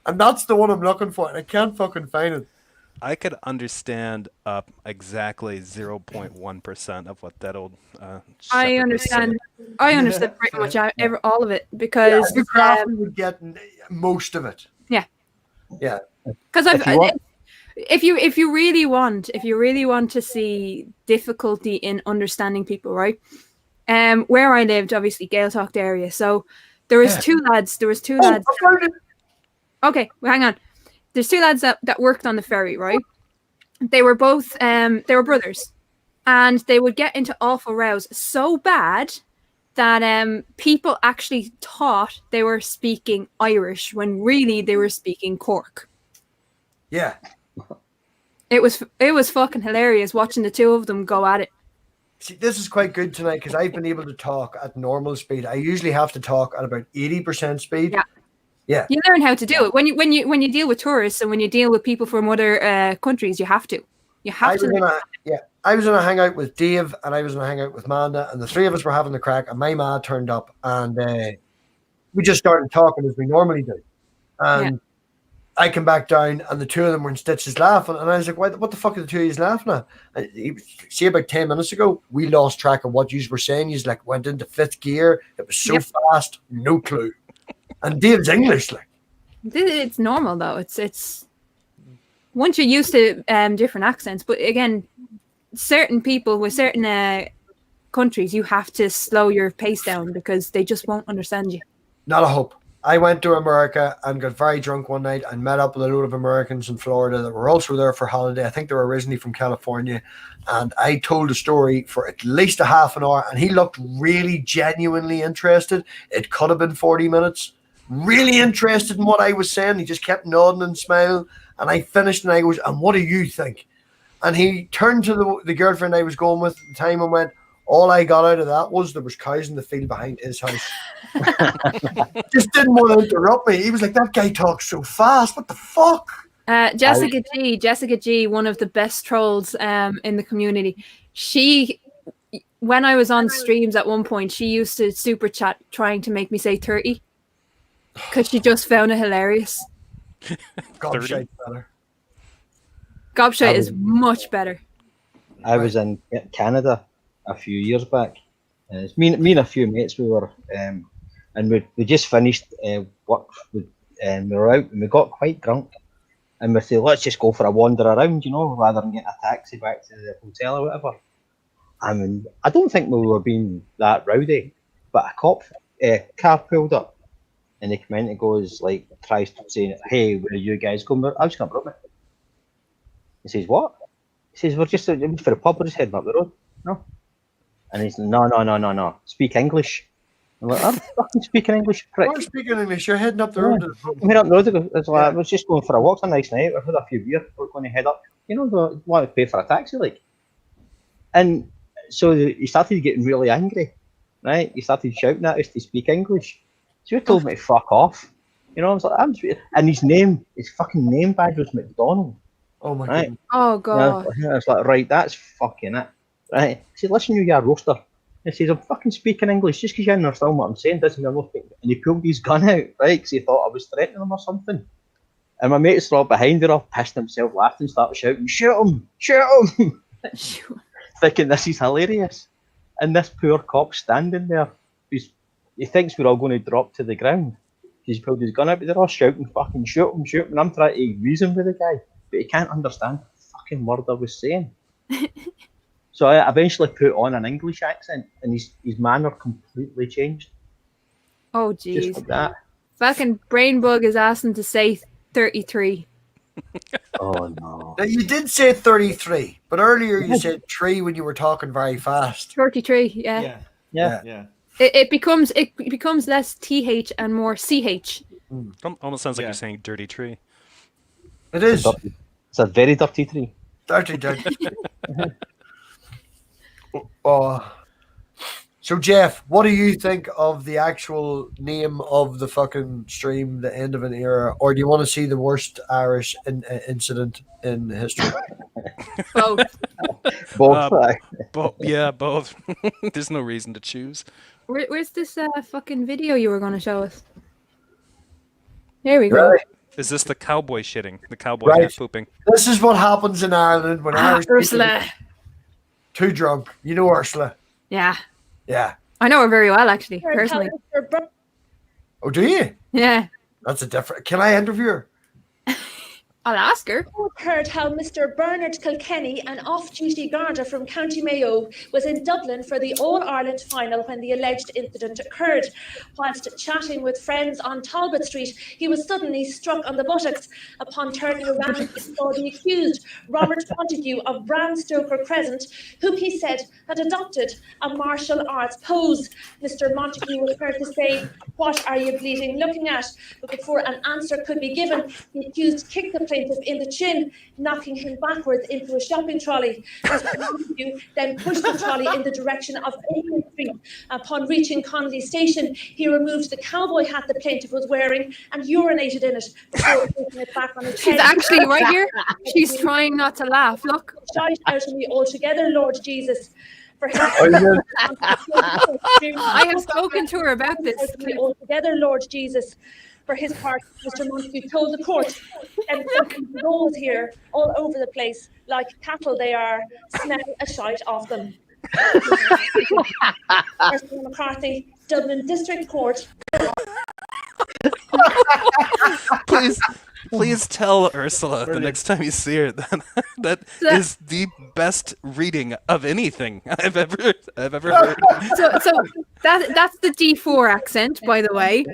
And that's the one I'm looking for, and I can't fucking find it. I could understand up exactly 0.1% of what that old. I shepherd was understand. saying. I understood pretty much all of it because The Crafty would get most of it. because If you want- if you really want to see difficulty in understanding people, right? Where I lived, obviously Gaeltacht area, so there was Yeah. two lads. Oh, I found it. Okay, well, hang on. There's two lads that worked on the ferry, right? They were both they were brothers, and they would get into awful rows so bad that people actually thought they were speaking Irish when really they were speaking Cork. Yeah. It was fucking hilarious watching the two of them go at it. See, this is quite good tonight because I've been able to talk at normal speed. I usually have to talk at about 80% speed. Yeah. Yeah. You learn how to do it when you deal with tourists and when you deal with people from other countries. You have to. You have to. I was in a hangout with Dave and I was in a hangout with Manda, and the three of us were having the crack, and my ma turned up, and we just started talking as we normally do. And I came back down, and the two of them were in stitches laughing, and I was like, what the fuck are the two of you laughing at? And see, about 10 minutes ago, we lost track of what you were saying. You like went into fifth gear. It was so fast, no clue. And Dave's English, like. It's normal though. It's once you're used to different accents, but again, certain people with certain countries, you have to slow your pace down because they just won't understand you. Not a hope. I went to America and got very drunk one night and met up with a load of Americans in Florida that were also there for holiday. I think they were originally from California. And I told a story for at least a half an hour, and he looked really genuinely interested. It could have been 40 minutes. Really interested in what I was saying. He just kept nodding and smiling. And I finished and I goes, and what do you think? And he turned to the girlfriend I was going with at the time and went, all I got out of that was there was cows in the field behind his house. Just didn't want to interrupt me. He was like, that guy talks so fast. What the fuck? Jessica G, one of the best trolls in the community. She, when I was on streams at one point, she used to super chat trying to make me say 30 because she just found it hilarious. Gobshite better. Gobshite is much better. I was in Canada a few years back. And it's me and a few mates, we were, and we just finished work, and we were out and we got quite drunk. And we said, let's just go for a wander around, rather than getting a taxi back to the hotel or whatever. I mean, I don't think we were being that rowdy, but a cop car pulled up and he came in and goes, like, tries to say, hey, where are you guys going? I was going to Brooklyn. He says, what? He says, we're just for a pub, we're just heading up the road. No. And he's no. Speak English. I'm like, I'm fucking speaking English, prick. I'm speaking English. You're heading up the road. I'm heading up the road. It's like, I was just going for a walk. It's a nice night. I've had a few beers. We're going to head up. Want to pay for a taxi, like. And so he started getting really angry, right? He started shouting at us to speak English. So he told me to fuck off. I was like, and his fucking name badge was McDonald. Oh my right? God. Oh God. I was like, right, that's fucking it. Right? He said, listen, you roaster. He says, I'm fucking speaking English. Just because you understand what I'm saying doesn't mean I'm not speaking. And he pulled his gun out, right? Because he thought I was threatening him or something. And my mate's all behind her, all pissed himself, laughed and started shouting, shoot him! Thinking this is hilarious. And this poor cop standing there, he thinks we're all going to drop to the ground. He's pulled his gun out, but they're all shouting, fucking shoot him. And I'm trying to reason with the guy, but he can't understand the fucking word I was saying. So I eventually put on an English accent, and his manner completely changed. Oh Just jeez. like that. Fucking Brainbug is asking to say 33. Oh no. Now, you did say 33, but earlier you said 3 when you were talking very fast. 33, yeah. Yeah. Yeah. Yeah. It becomes less th and more ch. Almost sounds like Yeah. you're saying dirty tree. It is. It's a very dirty tree. Dirty. So, Jeff, what do you think of the actual name of the fucking stream, The End of an Era? Or do you want to see the worst Irish incident in history? Both. Both. Yeah, both. There's no reason to choose. Where's this fucking video you were going to show us? There we go. Right. Is this the cowboy shitting? The cowboy Right. hat pooping? This is what happens in Ireland when Irish people Ursula. get too drunk. You know Ursula. Yeah. Yeah. I know her very well, actually, personally. Oh, do you? Yeah. That's a different. Can I interview her? I'll ask her. Heard how Mr. Bernard Kilkenny, an off-duty Garda from County Mayo, was in Dublin for the All-Ireland final when the alleged incident occurred. Whilst chatting with friends on Talbot Street, he was suddenly struck on the buttocks. Upon turning around, he saw the accused, Robert Montague of Brownstoker Crescent, whom he said had adopted a martial arts pose. Mr. Montague was heard to say, "What are you bleeding looking at?" But before an answer could be given, the accused kicked the plaintiff in the chin, knocking him backwards into a shopping trolley. Mr. Montague then pushed the trolley in the direction of Aiken Street. Upon reaching Connolly Station, he removed the cowboy hat the plaintiff was wearing and urinated in it before taking it back on his She's head. actually right here. She's trying not to laugh. Look. Shout out to me altogether, Lord Jesus. For his I have spoken to her about this. Altogether, Lord Jesus. For his part, Mr. Montague told the court, and rolls here all over the place, like cattle they are, smell a shite off them. Ursula McCarthy, Dublin District Court. Please tell Ursula the next time you see her that is the best reading of anything I've ever heard. So that's the D4 accent, by the way.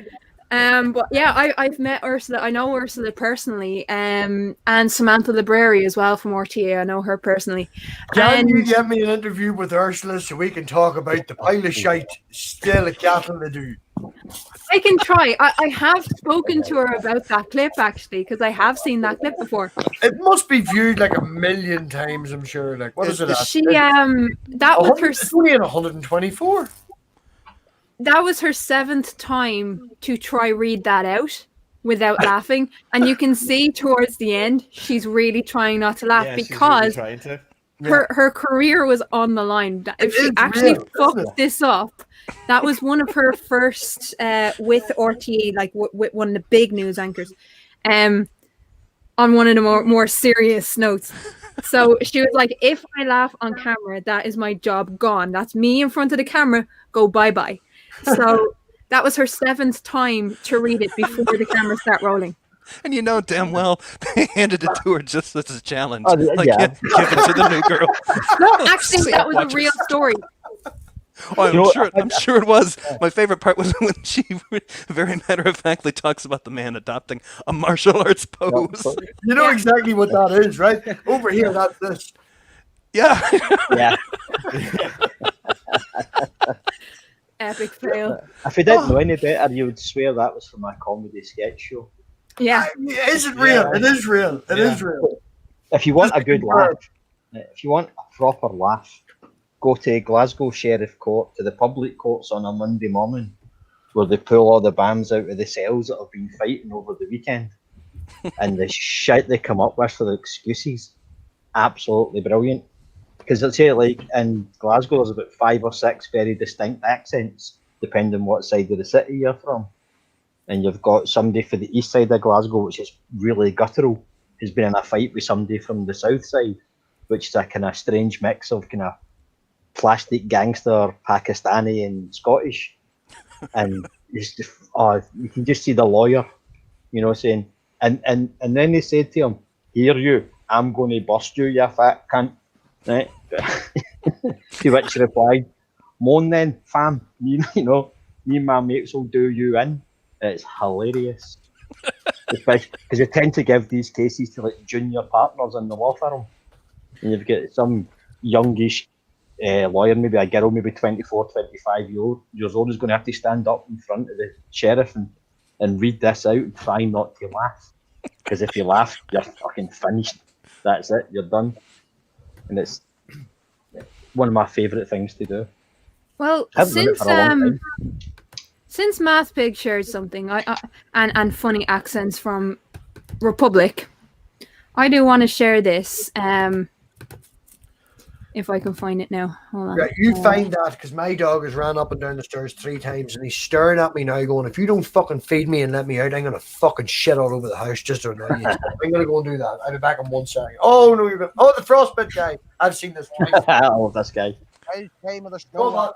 But yeah, I've met Ursula. I know Ursula personally, and Samantha Library as well from RTA. I know her personally. Can you get me an interview with Ursula so we can talk about the pile of shite still a cattle to do? I can try. I have spoken to her about that clip actually, because I have seen that clip before. It must be viewed like 1,000,000 times, I'm sure. Like, what is it? She that was her. It's only in 124. That was her 7th time to try read that out without laughing, and you can see towards the end she's really trying not to laugh because her career was on the line. If she actually fucked this up, that was one of her first with RTE, like with one of the big news anchors, on one of the more serious notes. So she was like, "If I laugh on camera, that is my job gone. That's me in front of the camera. Go bye-bye." So that was her 7th time to read it before the camera start rolling. And you know damn well they handed it to her just as a challenge. Oh, Like, yeah. give it to the new girl. No, actually, that was Watch a real story. Oh, I'm sure it was. My favorite part was when she very matter-of-factly talks about the man adopting a martial arts pose. You know exactly what that is, right? Over here, that's this. Yeah. Yeah. Epic fail. If you didn't know any better, you would swear that was from a comedy sketch show. Yeah. Is it real? Yeah. It is real. It is real. If you want a good laugh, if you want a proper laugh, go to Glasgow Sheriff Court, to the public courts on a Monday morning, where they pull all the bams out of the cells that have been fighting over the weekend. And the shit they come up with for the excuses, absolutely brilliant. Because I'd say, like, in Glasgow, there's about 5 or 6 very distinct accents, depending what side of the city you're from. And you've got somebody for the east side of Glasgow, which is really guttural, who's been in a fight with somebody from the south side, which is a kind of strange mix of kind of plastic gangster, Pakistani and Scottish. And it's just, you can just see the lawyer, you know, saying, and then they said to him, "Here you, I'm going to bust you, you fat cunt." Right? To which he replied, "Moan then, fam. Me and my mates will do you in." It's hilarious. Because you tend to give these cases to like junior partners in the law firm, and you've got some youngish lawyer, maybe a girl, maybe 24, 25 years old, is going to have to stand up in front of the sheriff and read this out and try not to laugh. Because if you laugh, you're fucking finished. That's it, you're done. And it's one of my favourite things to do. Well, Haven't done it for a long time. since MathPig shared something, and funny accents from Republic, I do want to share this. If I can find it now, hold on. Yeah, you find that because my dog has ran up and down the stairs 3 times and he's staring at me now, going, "If you don't fucking feed me and let me out, I'm gonna fucking shit all over the house just to annoy you." I'm gonna go and do that. I'll be back in 1 second. Oh no, you're gonna. Oh, the frostbite guy. I've seen this twice. I love this guy. I came with a Hold on.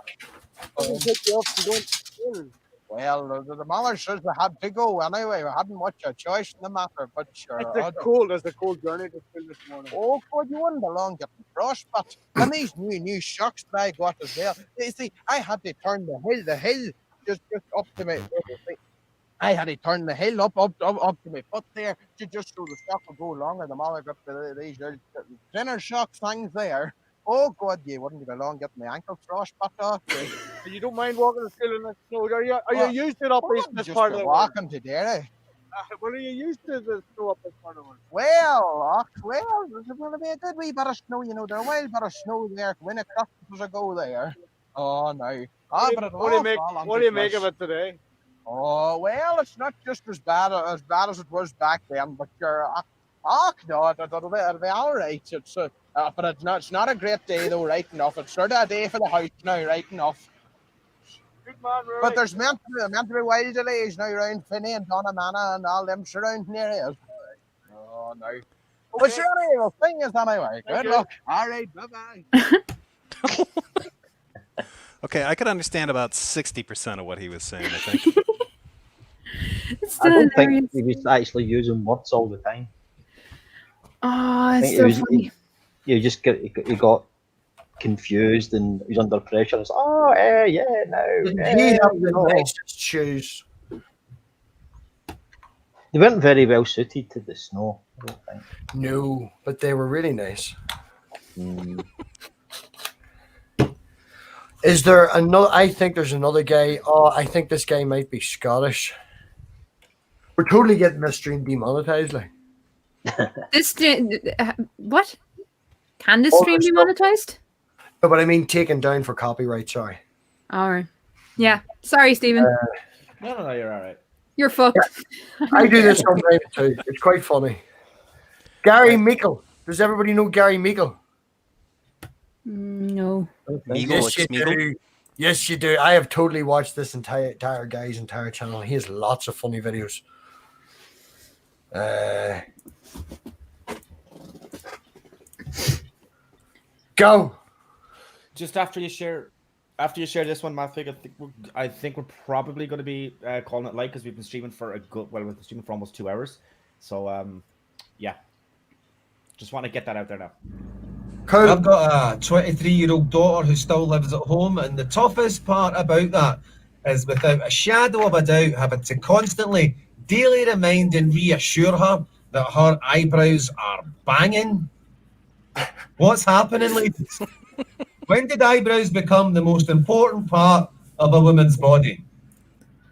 Well, the Mallard says we had to go anyway. We hadn't much a choice in the matter, but sure. It's a cool journey to school this morning. Oh, God, you wouldn't belong getting frostbite. And these new shocks that I got as well. You see, I had to turn the hill just up to my. I had to turn the hill up to my foot there just so the shock would go along, and the Mallard got these thinner shock things there. Oh, God, you wouldn't be long getting my ankle frostbite off. You don't mind walking to school in the snow, are you used to it up this part of the world? Walking to Derry. Well, are you used to the snow up this part of the world? Well, there's going to be a good wee bit of snow, There's a while bit of snow there when it crosses a go there. Oh, no. What do you make of it today? Oh, well, it's not just as bad as it was back then, but you're... no, it'll be all right. But it's not a great day, though, right enough. It's sort of a day for the house now, right enough. Good man, Rory. But there's meant to be wild delays now around Finney and Donnamana and all them surrounding areas. Oh, no. Okay. But sure, the thing is anyway. Good luck. All right, bye-bye. Okay, I could understand about 60% of what he was saying, I think. I don't think he was actually using words all the time. Oh, it's so funny. He got confused and he's under pressure. It's yeah, no. Did he have the nicest shoes? They weren't very well suited to the snow, I don't think. No, but they were really nice. Is there another? I think there's another guy. Oh, I think this guy might be Scottish. We're totally getting this stream demonetized, like. What? Can this stream be monetized? No, but I mean taken down for copyright. Sorry. All right. Yeah. Sorry, Stephen. No, you're all right. You're fucked. Yeah, I do this sometimes too. It's quite funny. Gary Meikle. Does everybody know Gary Meikle? No. Yes, you do. Yes, you do. I have totally watched this entire guy's entire channel. He has lots of funny videos. Go. Just after you share this one, Matthew, I think we're probably going to be calling it light because we've been streaming for we've been streaming for almost 2 hours. So yeah, just want to get that out there now. Cool. I've got a 23-year-old daughter who still lives at home, and the toughest part about that is, without a shadow of a doubt, having to constantly daily remind and reassure her that her eyebrows are banging. What's happening, ladies? When did eyebrows become the most important part of a woman's body?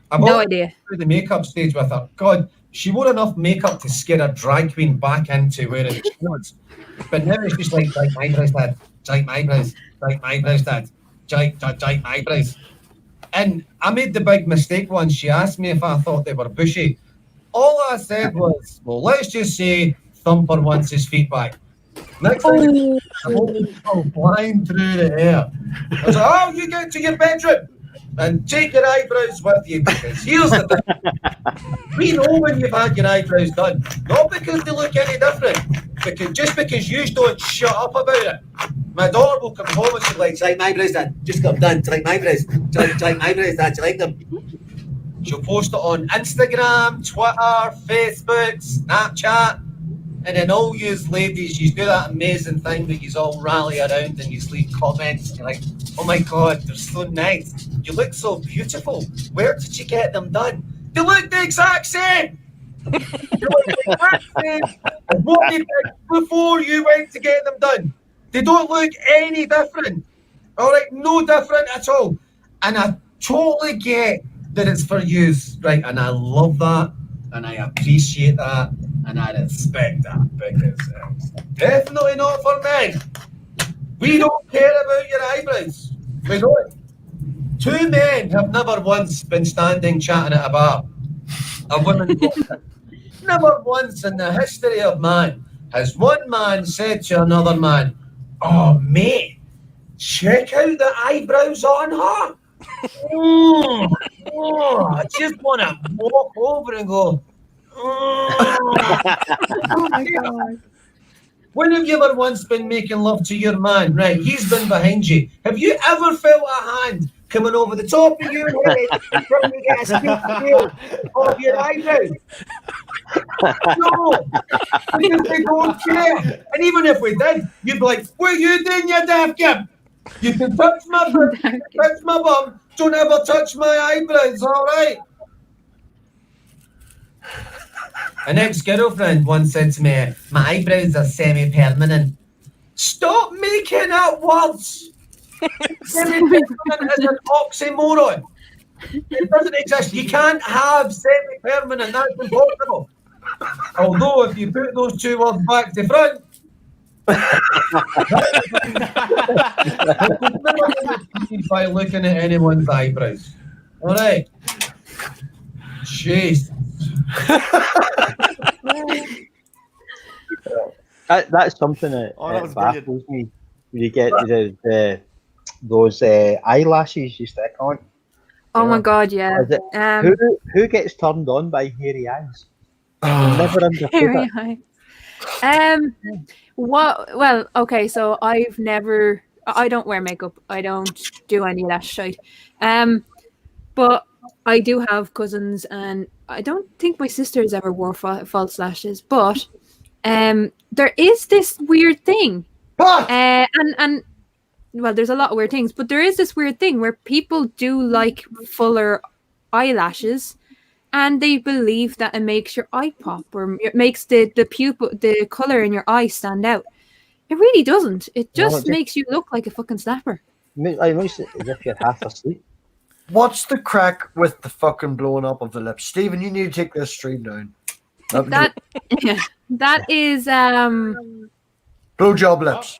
I've no idea. Through the makeup stage with her. God, she wore enough makeup to scare a drag queen back into wearing clothes. But now it's just like my eyebrows, Dad. Like my eyebrows. Like my eyebrows, Dad. Like my eyebrows. And I made the big mistake once. She asked me if I thought they were bushy. All I said was, well, let's just say Thumper wants his feet back. Next thing, I'm flying through the air. I was like, oh, you get to your bedroom and take your eyebrows with you, because here's the thing. We know when you've had your eyebrows done, not because they look any different, because you don't shut up about it. My daughter will come home and she's like, do you like my eyebrows, Dad? Just got them done. Do you like my eyebrows? Do you like my eyebrows, Dad? Do you like them? She'll post it on Instagram, Twitter, Facebook, Snapchat. And then all you ladies, you do that amazing thing that you all rally around and you leave comments. And you're like, oh my God, they're so nice. You look so beautiful. Where did you get them done? They look the exact same. What you did before you went to get them done. They don't look any different. All right, no different at all. And I totally get that it's for use, right? And I love that, and I appreciate that, and I respect that, because it's definitely not for men. We don't care about your eyebrows. We don't. Two men have never once been standing chatting at a bar. A woman never once in the history of man has one man said to another man, "Oh, mate, check out the eyebrows on her." I just want to walk over and go, Oh my god. when have you ever once been making love to your man? Right, he's been behind you. Have you ever felt a hand coming over the top of your head trying to get a sneak feel of your eyebrows? No, because they don't care. And even if we did, you'd be like, "What are you doing, you daft gib? You can touch my butt, you can touch my bum, don't ever touch my eyebrows, all right?" An ex-girlfriend once said to me, "My eyebrows are semi-permanent." Stop making up words! Semi-permanent is an oxymoron. It doesn't exist. You can't have semi-permanent. That's impossible. Although, if you put those two words back to front, by looking at anyone's eyebrows. All right. Jeez. That's something that, Oh, that was baffles me. When you get those eyelashes you stick on. Oh my god, yeah. Is it- who gets turned on by hairy eyes? I never understood Hairy it. eye. What? Well, okay. So I don't wear makeup. I don't do any of that shit. But I do have cousins, and I don't think my sisters ever wore false lashes. But there is this weird thing, and well, there's a lot of weird things, but there is this weird thing where people do like fuller eyelashes. And they believe that it makes your eye pop, or it makes the pupil, the color in your eye stand out. It really doesn't. It just makes you look like a fucking snapper. It makes it as if you're half asleep. What's the crack with the fucking blowing up of the lips? Stephen, you need to take this stream down. That is blowjob lips.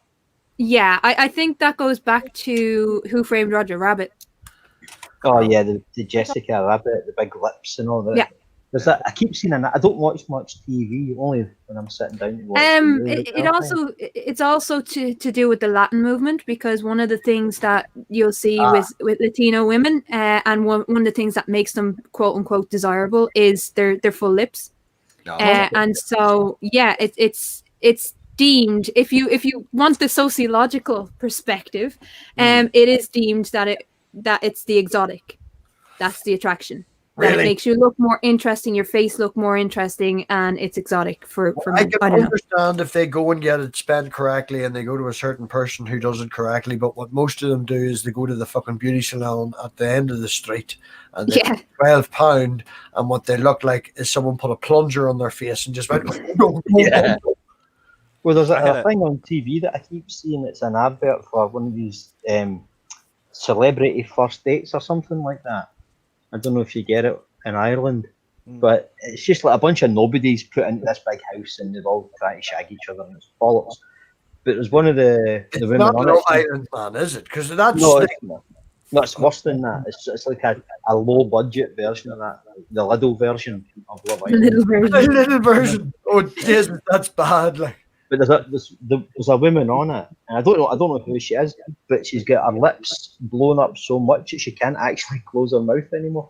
Yeah, I think that goes back to Who Framed Roger Rabbit. Oh yeah, the Jessica Rabbit, the big lips and all that. Yeah. There's that. I keep seeing that. I don't watch much TV, only when I'm sitting down to watch TV. It's also to do with the Latin movement, because one of the things that you'll see with Latino women, and one of the things that makes them quote unquote desirable is their full lips. And so yeah, it's deemed, if you want the sociological perspective, it is deemed that it's the exotic. That's the attraction. That it makes you look more interesting, your face look more interesting, and it's exotic for I me. can I don't know. understand if they go and get it spent correctly and they go to a certain person who does it correctly, but what most of them do is they go to the fucking beauty salon at the end of the street and they pay £12, and what they look like is someone put a plunger on their face and just went Yeah. Well, there's a thing on TV that I keep seeing. It's an advert for one of these celebrity first dates or something like that. I don't know if you get it in Ireland, but it's just like a bunch of nobodies put into this big house and they've all trying to shag each other and it's bollocks. But there's one of the women not on Love it. Island, man, is it? Because that's No, it's worse than that. It's like a low budget version of that, the Lidl version of Love Island. Little version. Oh Jesus, that's bad. Like. But there's a woman on it, and I don't know who she is, but she's got her lips blown up so much that she can't actually close her mouth anymore.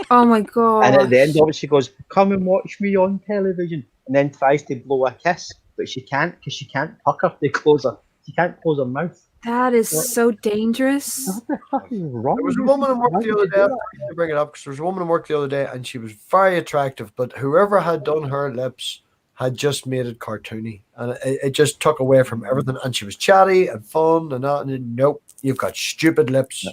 Oh my god! And at the end of it, she goes, "Come and watch me on television," and then tries to blow a kiss, but she can't because she can't pucker to close her. She can't close her mouth. That is so dangerous. What the fuck is wrong? There was a woman at work the other day. To bring it up, because there was a woman at work the other day, and she was very attractive, but whoever had done her lips had just made it cartoony, and it just took away from everything. And she was chatty and fun and that. And nope, you've got stupid lips.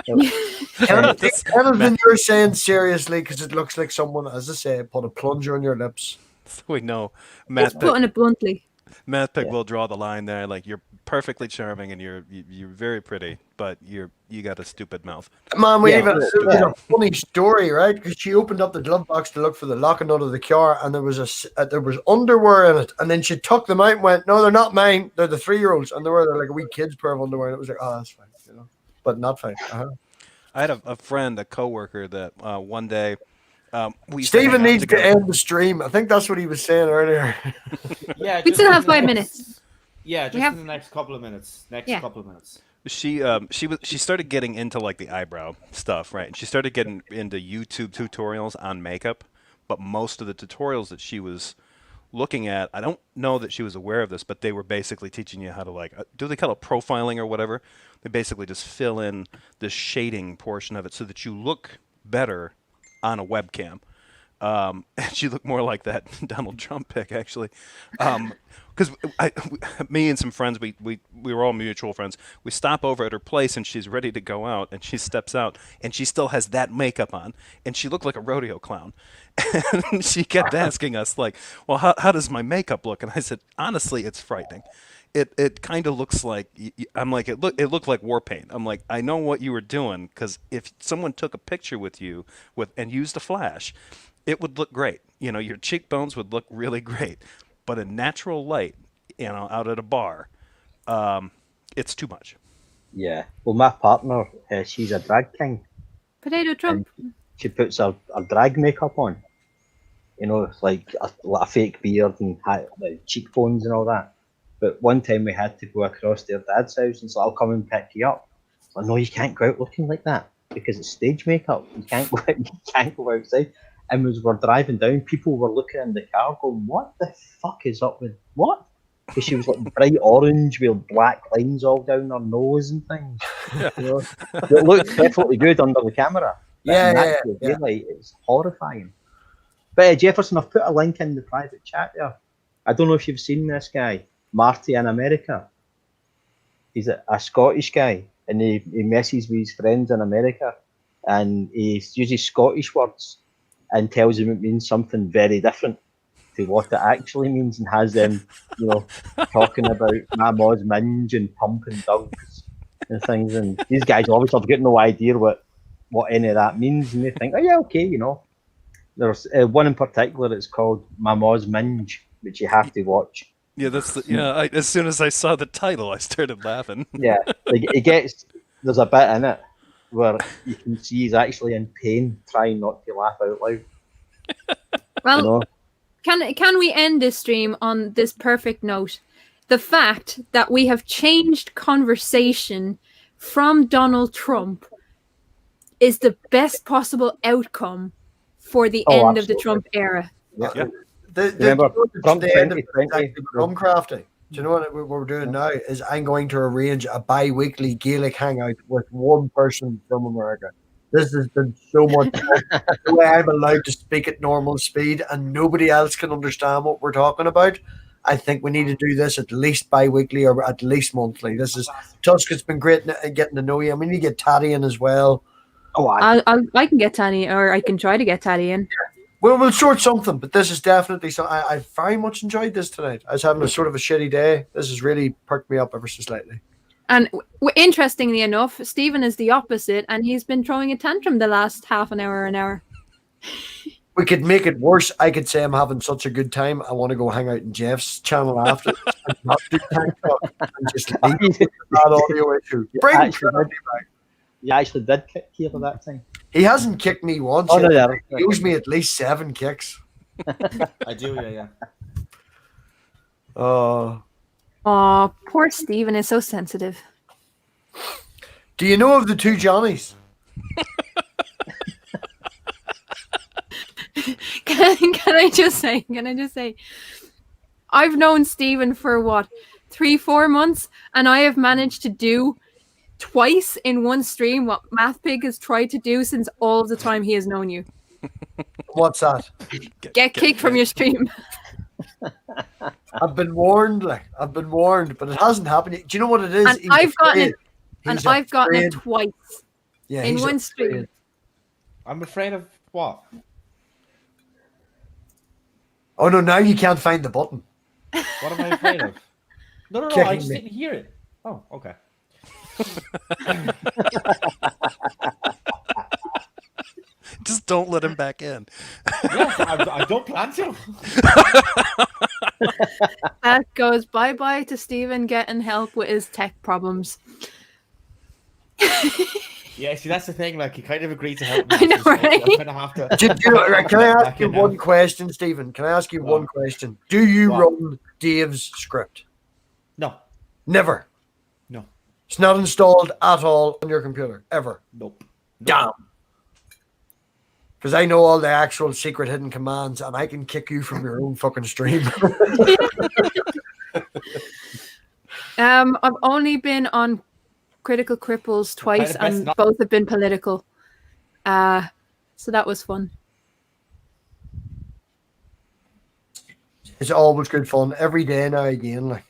Anything you're saying seriously, because it looks like someone, as I say, put a plunger on your lips. So we know Just putting it bluntly. Math Pig will draw the line there. Like, you're perfectly charming and you're very pretty, but you got a stupid mouth. Man, we even had a funny story, right? Because she opened up the glove box to look for the lock and nut of the car, and there was there was underwear in it, and then she took them out and went, "No, they're not mine. They're the 3-year-olds, and they're like a wee kid's pair of underwear." And it was like, "Oh, that's fine," but not fine. I had a friend, a coworker that one day. Stephen needs to end the stream. I think that's what he was saying earlier. Yeah, we still have 5 minutes. Yeah, just in the next couple of minutes. She started getting into like the eyebrow stuff, right? And she started getting into YouTube tutorials on makeup, but most of the tutorials that she was looking at, I don't know that she was aware of this, but they were basically teaching you how to, like, do they call it profiling or whatever? They basically just fill in the shading portion of it so that you look better on a webcam. And she looked more like that Donald Trump pic, actually. Because me and some friends, we were all mutual friends. We stop over at her place, and she's ready to go out, and she steps out, and she still has that makeup on, and she looked like a rodeo clown. And she kept asking us, like, well, how does my makeup look? And I said, honestly, it's frightening. It kind of looks like, I'm like, it looked like war paint. I'm like, I know what you were doing, because if someone took a picture with you and used a flash, it would look great. You know, your cheekbones would look really great. But in natural light, out at a bar, it's too much. Yeah. Well, my partner, she's a drag king. Potato Trump. She puts her drag makeup on. You know, like a fake beard and the cheekbones and all that. But one time we had to go across their dad's house and so I'll come and pick you up. So, no, you can't go out looking like that because it's stage makeup. You can't go outside. And as we're driving down, people were looking in the car going, what the fuck is up with what? Because she was like bright orange with black lines all down her nose and things. You know? It looked definitely good under the camera. Yeah. Daylight, it's horrifying. But Jefferson, I've put a link in the private chat there. I don't know if you've seen this guy. Marty in America. He's a Scottish guy, and he messes with his friends in America, and he uses Scottish words and tells them it means something very different to what it actually means, and has them, talking about my Moz Minge and pumping dogs and things. And these guys obviously have got no idea what any of that means, and they think, oh yeah, okay, There's one in particular that's called My Moz Minge, which you have to watch. Yeah, as soon as I saw the title, I started laughing. Yeah, like there's a bit in it where you can see he's actually in pain, trying not to laugh out loud. Well, can we end this stream on this perfect note? The fact that we have changed conversation from Donald Trump is the best possible outcome for the end of the Trump era. Yeah. Remember, Trump the end of Crafty. Do you know what we're doing now? Is I'm going to arrange a bi-weekly Gaelic hangout with one person from America. This has been so much fun. The way I'm allowed to speak at normal speed and nobody else can understand what we're talking about. I think we need to do this at least bi-weekly or at least monthly. Tusk, it's been great getting to know you. I mean, you get Taddy in as well. Oh, I can get Taddy, or I can try to get Taddy in. Well, we'll sort something, but this is definitely so. I very much enjoyed this tonight. I was having a sort of a shitty day. This has really perked me up ever so slightly. And interestingly enough, Stephen is the opposite, and he's been throwing a tantrum the last half an hour. We could make it worse. I could say I'm having such a good time. I want to go hang out in Jeff's channel after and not do tank talk and just leave that audio issue. You actually did kick Keeler that time. He hasn't kicked me once. He owes me at least 7 kicks. I do, yeah. Oh, poor Stephen is so sensitive. Do you know of the 2 Johnnies? Can I just say, I've known Stephen for 3-4 months, and I have managed to do twice in one stream what Math Pig has tried to do since all of the time he has known you. What's that? Get kicked from your stream. I've been warned, but it hasn't happened. Do you know what it is? And I've gotten it twice. Yeah, in he's one afraid. stream. I'm afraid of what? Oh no! Now you can't find the button. What am I afraid of? No, I Kicking just me. didn't hear it. Oh, okay. Just don't let him back in. Yeah, I don't plan to. That goes bye-bye to Stephen getting help with his tech problems. Yeah, see, that's the thing. Like, he kind of agreed to help me. I know, so right? I'm gonna have to. Can I ask back you in now. one question, Stephen? Can I ask you one question? Do you run Dave's script? No. Never. No. It's not installed at all on your computer ever. Nope. Damn. Because I know all the actual secret hidden commands, and I can kick you from your own fucking stream. I've only been on Critical Cripples twice, best and not- both have been political. So that was fun. It's always good fun every day now again. Like,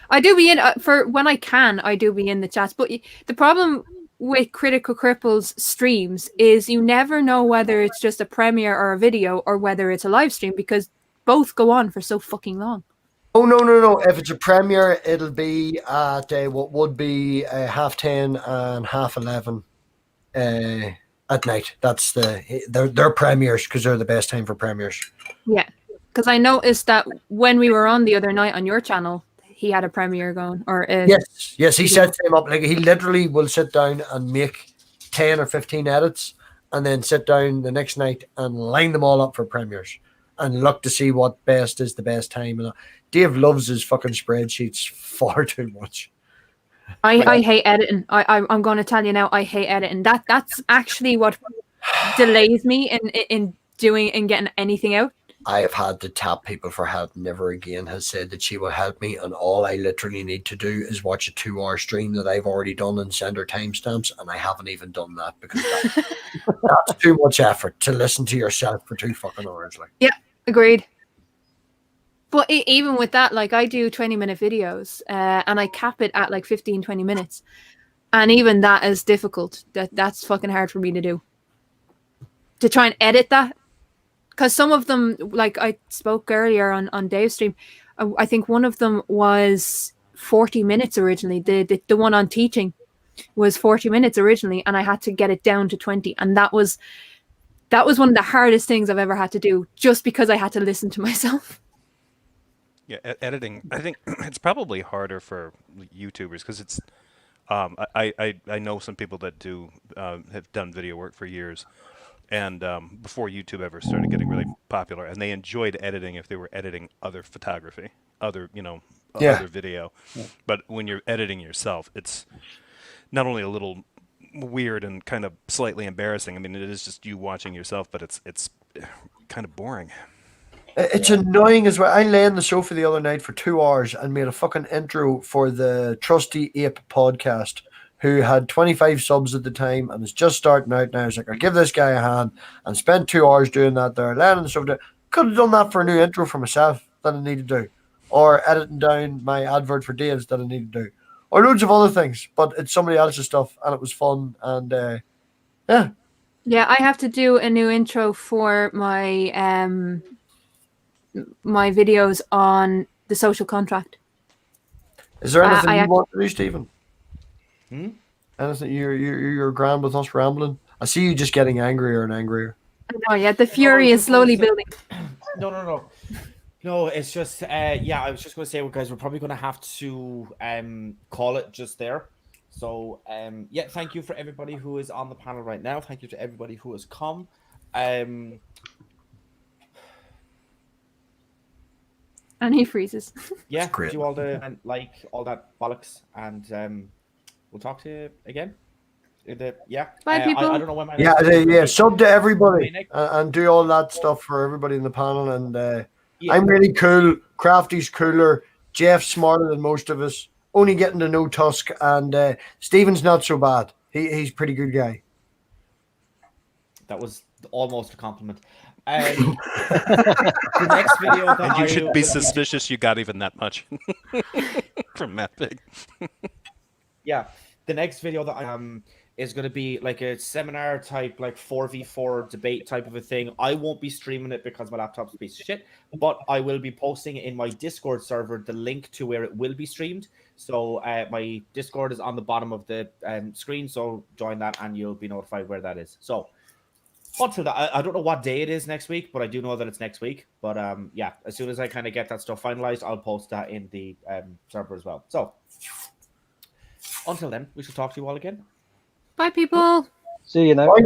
I do be in for when I can. I do be in the chats, but the problem with Critical Cripples streams is you never know whether it's just a premiere or a video or whether it's a live stream because both go on for so fucking long. oh no! If it's a premiere, it'll be at what would be 10:30 and 11:30 at night. That's their premieres because they're the best time for premieres. Yeah, because I noticed that when we were on the other night on your channel, he had a premiere going. Or Yes, he sets them up like he literally will sit down and make 10 or 15 edits, and then sit down the next night and line them all up for premieres and look to see what best is the best time. And Dave loves his fucking spreadsheets far too much. I hate editing. I'm going to tell you now. I hate editing. That's actually what delays me in doing and getting anything out. I have had to tap people for help. Never again has said that she will help me, and all I literally need to do is watch a 2-hour stream that I've already done and send her timestamps, and I haven't even done that because that's too much effort to listen to yourself for 2 fucking hours. Like, Yeah, agreed. But even with that, like I do 20-minute videos and I cap it at like 15-20 minutes, and even that is difficult. That's fucking hard for me to do, to try and edit that. Because some of them, like I spoke earlier on Dave's stream, I think one of them was 40 minutes originally. The one on teaching was 40 minutes originally, and I had to get it down to 20. And that was one of the hardest things I've ever had to do, just because I had to listen to myself. Yeah, editing. I think it's probably harder for YouTubers because it's. I know some people that do have done video work for years. And before YouTube ever started getting really popular, and they enjoyed editing if they were editing other photography, other video. Yeah. But when you're editing yourself, it's not only a little weird and kind of slightly embarrassing. I mean, it is just you watching yourself, but it's kind of boring. it's annoying as well. I lay on the sofa the other night for 2 hours and made a fucking intro for the Trusty Ape podcast, who had 25 subs at the time and is just starting out now. I was like, I'll give this guy a hand, and spent 2 hours doing that there. Laying on the sofa. Could have done that for a new intro for myself that I need to do, or editing down my advert for Dave's that I need to do, or loads of other things. But it's somebody else's stuff, and it was fun. And yeah. Yeah, I have to do a new intro for my my videos on the social contract. Is there anything you I want to do, Stephen? Anything you're grand with us rambling? I see you just getting angrier and angrier. Oh yeah, the fury is slowly building. No, it's just yeah, I was just going to say, well, guys, we're probably going to have to call it just there. So yeah, thank you for everybody who is on the panel right now. Thank you to everybody who has come. And he freezes. Yeah, do all the and like all that bollocks, and we'll talk to you again. Yeah. Bye, people. I don't know when my Yeah, sub to everybody and do all that stuff for everybody in the panel. And I'm really cool. Crafty's cooler. Jeff's smarter than most of us. Only getting to know Tusk, and Stephen's not so bad. He's a pretty good guy. That was almost a compliment. The next video that and you should be suspicious you got even that much from Matt Big. Yeah, the next video that is going to be like a seminar type, like 4v4 debate type of a thing. I won't be streaming it because my laptop's a piece of shit, but I will be posting in my Discord server the link to where it will be streamed. So my Discord is on the bottom of the screen, so join that and you'll be notified where that is. So until that, I don't know what day it is next week, but I do know that it's next week. But yeah, as soon as I kind of get that stuff finalized, I'll post that in the server as well. So until then, we shall talk to you all again. Bye, people. See you now. Bye.